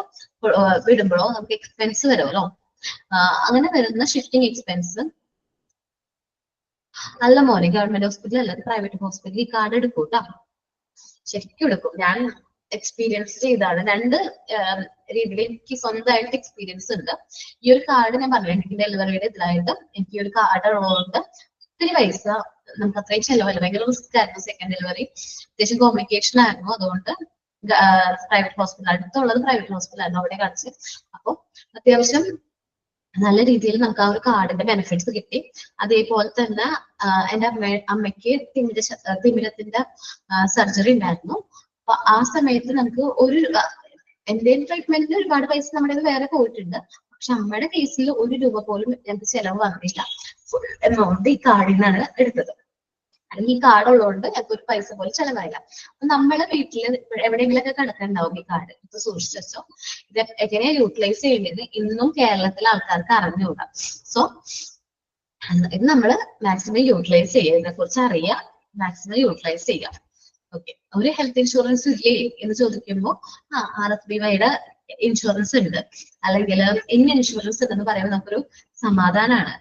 വിടുമ്പോഴോ നമുക്ക് എക്സ്പെൻസ് വരുമല്ലോ. അങ്ങനെ വരുന്ന ഷിഫ്റ്റിംഗ് എക്സ്പെൻസ് അല്ല മോനെ, ഗവൺമെന്റ് ഹോസ്പിറ്റൽ അല്ല, പ്രൈവറ്റ് ഹോസ്പിറ്റൽ ഈ കാർഡ് എടുക്കും കേട്ടോ, ശരിക്കും എടുക്കും. ഞാൻ എക്സ്പീരിയൻസ് ചെയ്താണ്. 2 രീതിയിൽ എനിക്ക് സ്വന്തമായിട്ട് എക്സ്പീരിയൻസ് ഉണ്ട്. ഈ ഒരു കാർഡ് ഞാൻ പറഞ്ഞു, എനിക്ക് ഡെലിവറിയുടെ ഇതിലായിട്ട് എനിക്ക് ഒരു കാർഡ് ഉള്ളതുകൊണ്ട് ഒത്തിരി പൈസ നമുക്ക് അത്രയും ചെലവല്ല. ഭയങ്കര റിസ്ക് ആയിരുന്നു. സെക്കൻഡ് ഡെലിവറി അത്യാവശ്യം കോംപ്ലിക്കേഷൻ ആയിരുന്നു. അതുകൊണ്ട് പ്രൈവറ്റ് ഹോസ്പിറ്റൽ, അടുത്തുള്ളത് പ്രൈവറ്റ് ഹോസ്പിറ്റൽ ആയിരുന്നു, അവിടെ കാണിച്ച്. അപ്പൊ അത്യാവശ്യം നല്ല രീതിയിൽ നമുക്ക് ആ ഒരു കാർഡിന്റെ ബെനിഫിറ്റ്സ് കിട്ടി. അതേപോലെ തന്നെ എന്റെ അമ്മയ്ക്ക് തിമിരത്തിന്റെ സർജറി ഉണ്ടായിരുന്നു. അപ്പൊ ആ സമയത്ത് നമുക്ക് എന്റെ ട്രീറ്റ്മെന്റിന് ഒരുപാട് പൈസ നമ്മുടെ വേറെ പോയിട്ടുണ്ട്. പക്ഷെ അമ്മയുടെ കേസിൽ 1 രൂപ പോലും ഞങ്ങൾക്ക് ചെലവ് വന്നില്ല. ഫുൾ എമൗണ്ട് ഈ കാർഡിൽ നിന്നാണ് എടുത്തത്. അല്ലെങ്കിൽ ഈ കാർഡ് ഉള്ളതുകൊണ്ട് ഞങ്ങൾക്ക് ഒരു പൈസ പോലും ചെലവായില്ല. അപ്പൊ നമ്മളെ വീട്ടിൽ എവിടെയെങ്കിലൊക്കെ കിടക്കുന്നുണ്ടാവും ഈ കാർഡ്, ഇത് സൂക്ഷിച്ചു വെച്ചോ. ഇത് എങ്ങനെയാ യൂട്ടിലൈസ് ചെയ്യേണ്ടത് ഇന്നും കേരളത്തിലെ ആൾക്കാർക്ക് അറിഞ്ഞുകൂടാ. സോ ഇത് നമ്മള് മാക്സിമം യൂട്ടിലൈസ് ചെയ്യുക, ഇതിനെ കുറിച്ച് അറിയാം, മാക്സിമം യൂട്ടിലൈസ് ചെയ്യാം. ഓക്കെ, ഒരു ഹെൽത്ത് ഇൻഷുറൻസ് ഇല്ലേ എന്ന് ചോദിക്കുമ്പോൾ RSPYയുടെ ഇൻഷുറൻസ് ഉണ്ട്, അല്ലെങ്കിൽ ഇന്ന ഇൻഷുറൻസ് ഉണ്ടെന്ന് പറയുമ്പോൾ നമുക്കൊരു സമാധാനമാണ്.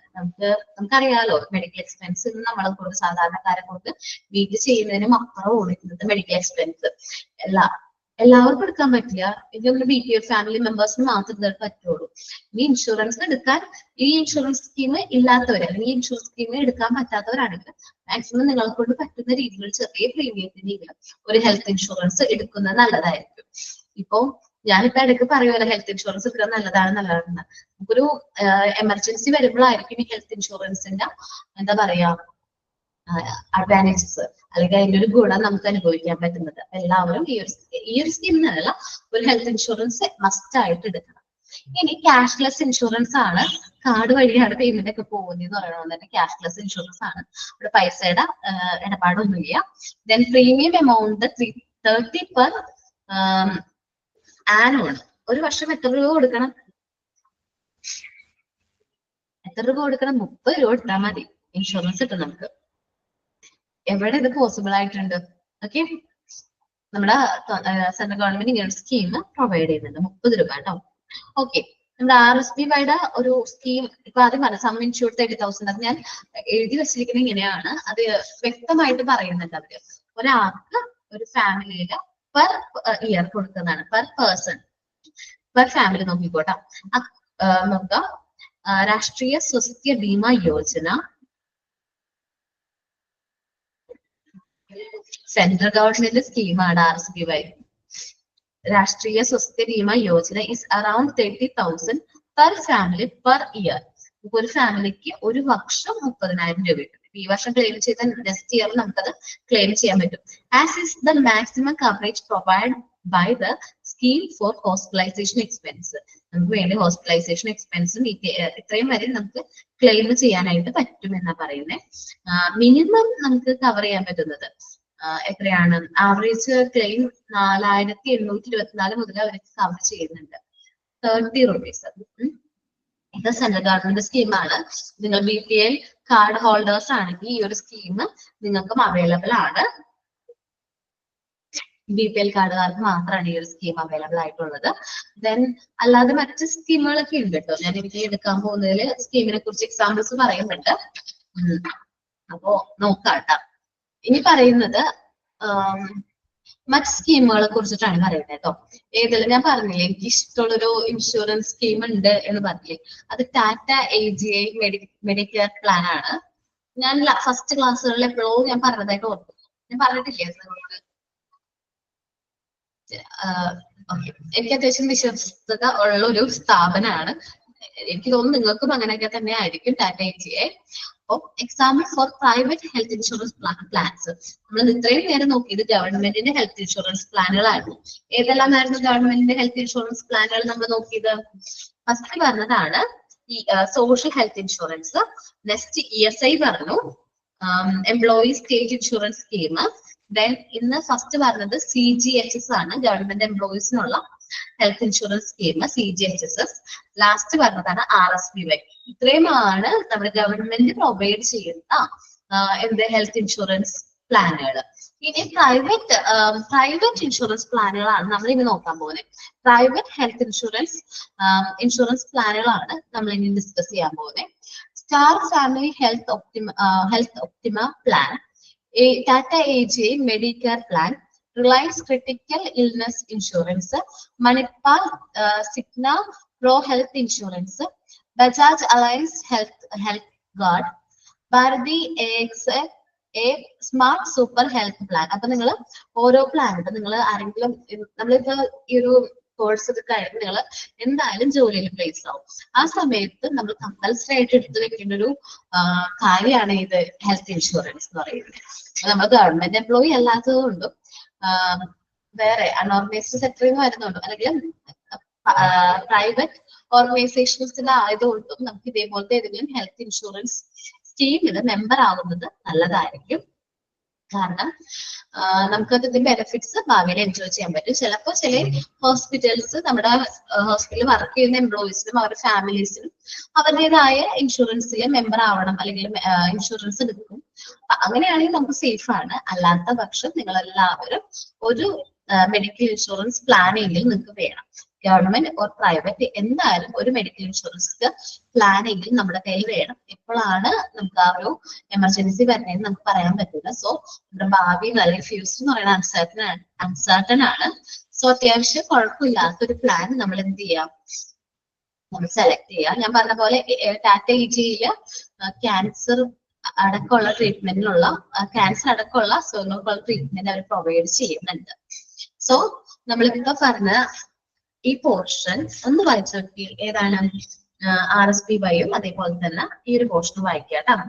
നമുക്കറിയാലോ മെഡിക്കൽ എക്സ്പെൻസ് നമ്മളെ കൊണ്ട്, സാധാരണക്കാരെ കൊണ്ട് മീറ്റ് ചെയ്യുന്നതിനും അപ്പുറമാണ് ഇന്നത്തെ മെഡിക്കൽ എക്സ്പെൻസ്. എല്ലാവർക്കും എടുക്കാൻ പറ്റില്ല. എനിക്ക് BPF ഫാമിലി മെമ്പേഴ്സിന് മാത്രമേ ഇത് പറ്റുള്ളൂ. ഈ ഇൻഷുറൻസ് എടുക്കാൻ, ഈ ഇൻഷുറൻസ് സ്കീം ഇല്ലാത്തവർ അല്ലെങ്കിൽ ഈ ഇൻഷുറൻസ് സ്കീം എടുക്കാൻ പറ്റാത്തവരാണെങ്കിൽ മാക്സിമം നിങ്ങളെ കൊണ്ട് പറ്റുന്ന രീതിയിൽ ചെറിയ പ്രീമിയത്തിനെങ്കിലും ഒരു ഹെൽത്ത് ഇൻഷുറൻസ് എടുക്കുന്നത് നല്ലതായിരിക്കും. ഇപ്പൊ ഞാനിപ്പോ ഇടയ്ക്ക് പറയുമല്ലോ ഹെൽത്ത് ഇൻഷുറൻസ് എടുക്കാൻ നല്ലതാണെന്ന്. നമുക്കൊരു എമർജൻസി വരുമ്പോഴായിരിക്കും ഈ ഹെൽത്ത് ഇൻഷുറൻസിന്റെ എന്താ പറയാ അഡ്വാൻറ്റേജസ് അല്ലെങ്കിൽ അതിന്റെ ഒരു ഗുണം നമുക്ക് അനുഭവിക്കാൻ പറ്റുന്നത്. എല്ലാവരും ഈ ഒരു സ്കീമിനല്ല, ഒരു ഹെൽത്ത് ഇൻഷുറൻസ് മസ്റ്റ് ആയിട്ട് എടുക്കണം. ഇനി ക്യാഷ്ലെസ് ഇൻഷുറൻസ് ആണ്, കാർഡ് വഴിയാണ് പേയ്മെന്റ് ഒക്കെ പോകുന്നതെന്ന് പറയുന്നത് തന്നെ ക്യാഷ്ലെസ് ഇൻഷുറൻസ് ആണ്. ഇവിടെ പൈസയുടെ ഇടപാടൊന്നുമില്ല. Then premium amount 30 per annual. ഒരു വർഷം എത്ര രൂപ കൊടുക്കണം? എത്ര രൂപ കൊടുക്കണം? 30 രൂപ കൊടുത്താൽ മതി, ഇൻഷുറൻസ് കിട്ടും നമുക്ക്. എവിടെ ഇത് പോസിബിൾ ആയിട്ടുണ്ട്? ഓക്കെ, നമ്മുടെ സെൻട്രൽ ഗവൺമെന്റ് ഇങ്ങനെ സ്കീം പ്രൊവൈഡ് ചെയ്യുന്നുണ്ട്, 30 രൂപ കേട്ടോ. ഓക്കെ, നമ്മുടെ RSBYയുടെ ഒരു സ്കീം ഇപ്പൊ ആദ്യം പറഞ്ഞ സം ഇൻഷൂർഡ് 30,000 അത് ഞാൻ എഴുതി വെച്ചിരിക്കുന്നത് ഇങ്ങനെയാണ്. അത് വ്യക്തമായിട്ട് പറയുന്നുണ്ട് അവര്. ഒരാൾക്ക് ഒരു ഫാമിലിയില് പെർ ഇയർ കൊടുക്കുന്നതാണ്, പെർ പേഴ്സൺ, പെർ ഫാമിലി. നോക്കിക്കോട്ടെ, നോക്കാം. രാഷ്ട്രീയ സ്വാസ്ഥ്യ ബീമ യോജന, സെൻട്രൽ ഗവൺമെന്റ് സ്കീമാണ് RSBY. രാഷ്ട്രീയ Swasthya Bima Yojana is around 30,000 per family per year. ഒരു ഫാമിലിക്ക് ഒരു വർഷം 30,000 രൂപ കിട്ടും. ഈ വർഷം ക്ലെയിം ചെയ്ത നെക്സ്റ്റ് ഇയർ നമുക്കത് ക്ലെയിം ചെയ്യാൻ പറ്റും. As is the maximum coverage provide by the scheme for hospitalisation expense. നമുക്ക് വേണ്ടി ഹോസ്പിറ്റലൈസേഷൻ എക്സ്പെൻസും ഇത്രയും വരെ നമുക്ക് ക്ലെയിം ചെയ്യാനായിട്ട് പറ്റും എന്നാ പറയുന്നത്. മിനിമം നമുക്ക് കവർ ചെയ്യാൻ പറ്റുന്നത് എത്രയാണ്? ആവറേജ് ക്ലെയിം 4,824 മുതൽ അവർക്ക് കവർ ചെയ്യുന്നുണ്ട്, 30 റുപ്പീസ്. ഇത് സെൻട്രൽ ഗവൺമെന്റ് സ്കീമാണ്. നിങ്ങൾ BPL കാർഡ് ഹോൾഡേഴ്സ് ആണെങ്കിൽ ഈ ഒരു സ്കീം നിങ്ങൾക്കും അവൈലബിൾ ആണ്. BPL കാർഡുകാർക്ക് മാത്രമാണ് ഈ ഒരു സ്കീം അവൈലബിൾ ആയിട്ടുള്ളത്. ദെൻ അല്ലാതെ മറ്റ് സ്കീമുകളൊക്കെ ഉണ്ട് കേട്ടോ. ഞാൻ എനിക്ക് എടുക്കാൻ പോകുന്നതിൽ സ്കീമിനെ കുറിച്ച് എക്സാമ്പിൾസ് പറയുന്നുണ്ട്. അപ്പോ നോക്കാട്ടോ. ഇനി പറയുന്നത് മറ്റ് സ്കീമുകളെ കുറിച്ചിട്ടാണ് പറയുന്നത് കേട്ടോ. ഏതെല്ലാം ഞാൻ പറഞ്ഞില്ലേ, എനിക്ക് ഇഷ്ടമുള്ളൊരു ഇൻഷുറൻസ് സ്കീം ഉണ്ട് എന്ന് പറഞ്ഞില്ലേ, അത് ടാറ്റ AGI മെഡിക്കെയർ പ്ലാൻ ആണ്. ഞാൻ ഫസ്റ്റ് ക്ലാസ്സുകളിൽ എപ്പോഴും ഞാൻ പറഞ്ഞതായിട്ട് ഓർക്കും. ഞാൻ പറഞ്ഞിട്ടില്ലേ നിങ്ങൾക്ക്? എനിക്ക് അത്യാവശ്യം വിശ്വസ്തത ഉള്ള ഒരു സ്ഥാപനമാണ്. എനിക്ക് തോന്നുന്നു നിങ്ങൾക്കും അങ്ങനെയൊക്കെ തന്നെ ആയിരിക്കും ടാറ്റ AGI. അപ്പോൾ example for private health insurance plans. നമ്മൾ ഇത്രയും നേരം നോക്കിയത് ഗവൺമെന്റിന്റെ ഹെൽത്ത് ഇൻഷുറൻസ് പ്ലാനുകളായിരുന്നു. ഏതെല്ലാമായിരുന്നു ഗവൺമെന്റിന്റെ ഹെൽത്ത് ഇൻഷുറൻസ് പ്ലാനുകൾ നമ്മൾ നോക്കിയത്? ഫസ്റ്റ് പറഞ്ഞതാണ് ഈ social health insurance. Next ESI പറഞ്ഞു, employee state insurance scheme. Then ഇന്ന് ഫസ്റ്റ് പറഞ്ഞത് CGHS ആണ്, ഗവൺമെന്റ് എംപ്ലോയീസിനുള്ള health insurance scheme, CGHS. Last പറഞ്ഞതാണ് RSBY. ഇത്രയുമാണ് നമ്മുടെ ഗവൺമെന്റ് പ്രൊവൈഡ് ചെയ്യുന്ന എന്ത് ഹെൽത്ത് ഇൻഷുറൻസ് പ്ലാനുകൾ. ഇനി പ്രൈവറ്റ് ഇൻഷുറൻസ് പ്ലാനുകളാണ് നമ്മൾ ഇനി നോക്കാൻ പോകുന്നത്. പ്രൈവറ്റ് ഹെൽത്ത് ഇൻഷുറൻസ് പ്ലാനുകളാണ് നമ്മൾ ഇനി ഡിസ്കസ് ചെയ്യാൻ പോകുന്നത്. Star family health optima plan, Tata AGI medicare plan, Reliance critical illness insurance, Manipal Cigna pro health insurance, Bajaj Allianz health guard, Bharti AXA smart super health plan. അപ്പൊ നിങ്ങൾ ഓരോ പ്ലാൻ ഇപ്പൊ നിങ്ങൾ ആരെങ്കിലും നമ്മളിപ്പോ ഈ ഒരു കോഴ്സ് ഒക്കെ കഴിഞ്ഞ് നിങ്ങൾ എന്തായാലും ജോലിയിൽ പ്ലേസ് ആവും. ആ സമയത്ത് നമ്മൾ കമ്പൽസറി ആയിട്ട് എടുത്തു വെക്കേണ്ട ഒരു കാര്യമാണ് ഇത് ഹെൽത്ത് ഇൻഷുറൻസ് എന്ന് പറയുന്നത്. നമ്മൾ ഗവൺമെന്റ് എംപ്ലോയി അല്ലാത്തത് കൊണ്ടും വേറെ അൺഓർഗനൈസ്ഡ് സെക്ടറിൽ നിന്ന് വരുന്നുണ്ടോ അല്ലെങ്കിൽ പ്രൈവറ്റ് ഓർഗനൈസേഷൻസിൽ ആയതുകൊണ്ടും നമുക്ക് ഇതേപോലത്തെ ഏതെങ്കിലും ഹെൽത്ത് ഇൻഷുറൻസ് സ്കീമിൽ മെമ്പർ ആവുന്നത് നല്ലതായിരിക്കും. കാരണം നമുക്കത് ഇതിന്റെ ബെനിഫിറ്റ്സ് ഭാവിയിൽ എൻജോയ് ചെയ്യാൻ പറ്റും. ചിലപ്പോൾ ചില ഹോസ്പിറ്റൽസ് നമ്മുടെ ഹോസ്പിറ്റലിൽ വർക്ക് ചെയ്യുന്ന എംപ്ലോയീസിനും അവരുടെ ഫാമിലീസിനും അവരുടേതായ ഇൻഷുറൻസിൽ മെമ്പർ ആവണം അല്ലെങ്കിൽ ഇൻഷുറൻസ് എടുക്കും. അങ്ങനെയാണെങ്കിൽ നമുക്ക് സേഫ് ആണ്. അല്ലാത്ത പക്ഷം നിങ്ങൾ എല്ലാവരും ഒരു മെഡിക്കൽ ഇൻഷുറൻസ് പ്ലാൻ എങ്കിലും നിങ്ങൾക്ക് വേണം. ഗവൺമെന്റ് ഓർ പ്രൈവറ്റ് എന്തായാലും ഒരു മെഡിക്കൽ ഇൻഷുറൻസ് പ്ലാൻ എങ്കിലും നമ്മുടെ കയ്യിൽ വേണം. എപ്പോഴാണ് നമുക്ക് ആ ഒരു എമർജൻസി വരുന്നതെന്ന് നമുക്ക് പറയാൻ പറ്റില്ല. സോ നമ്മുടെ ഭാവി അല്ലെങ്കിൽ ഫ്യൂച്ചർ എന്ന് പറയുന്നത് അൺസർട്ടൺ ആണ്. സോ അത്യാവശ്യം കുഴപ്പമില്ലാത്തൊരു പ്ലാൻ നമ്മൾ എന്ത് ചെയ്യാം, നമ്മൾ സെലക്ട് ചെയ്യാം. ഞാൻ പറഞ്ഞ പോലെ ടാറ്റ AGIയില് ക്യാൻസർ അടക്കമുള്ള ട്രീറ്റ്മെന്റിനുള്ള ട്രീറ്റ്മെന്റ് അവർ പ്രൊവൈഡ് ചെയ്യുന്നുണ്ട്. സോ നമ്മളിപ്പോ പറഞ്ഞ ഈ പോർഷൻ ഒന്ന് വായിച്ചു നോക്കി. ഏതാണ്? RSBYയും അതേപോലെ തന്നെ ഈ ഒരു പോർഷൻ വായിക്കാം.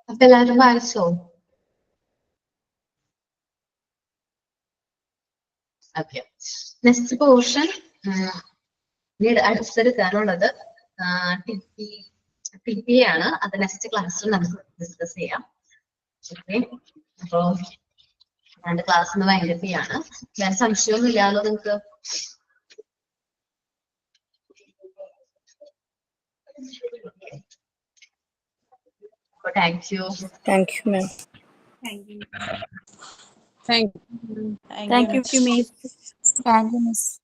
അപ്പൊ എല്ലാവരും വായിച്ചോ? ഓക്കെ, നെക്സ്റ്റ് പോർഷൻ അടുത്തെടുക്കാനുള്ളത് ടി ആണ്. അത് നെക്സ്റ്റ് ക്ലാസ്സിൽ നമുക്ക് ഡിസ്കസ് ചെയ്യാം. ഓക്കെ, അപ്പൊ രണ്ട് ക്ലാസ്സിന് വൈൻഡപ്പ് ചെയ്യാണ്. വേറെ സംശയമൊന്നും ഇല്ലാലോ നിങ്ങൾക്ക്? Thank you. Thank you, ma'am. Thank you, Miss. Thank you, Miss.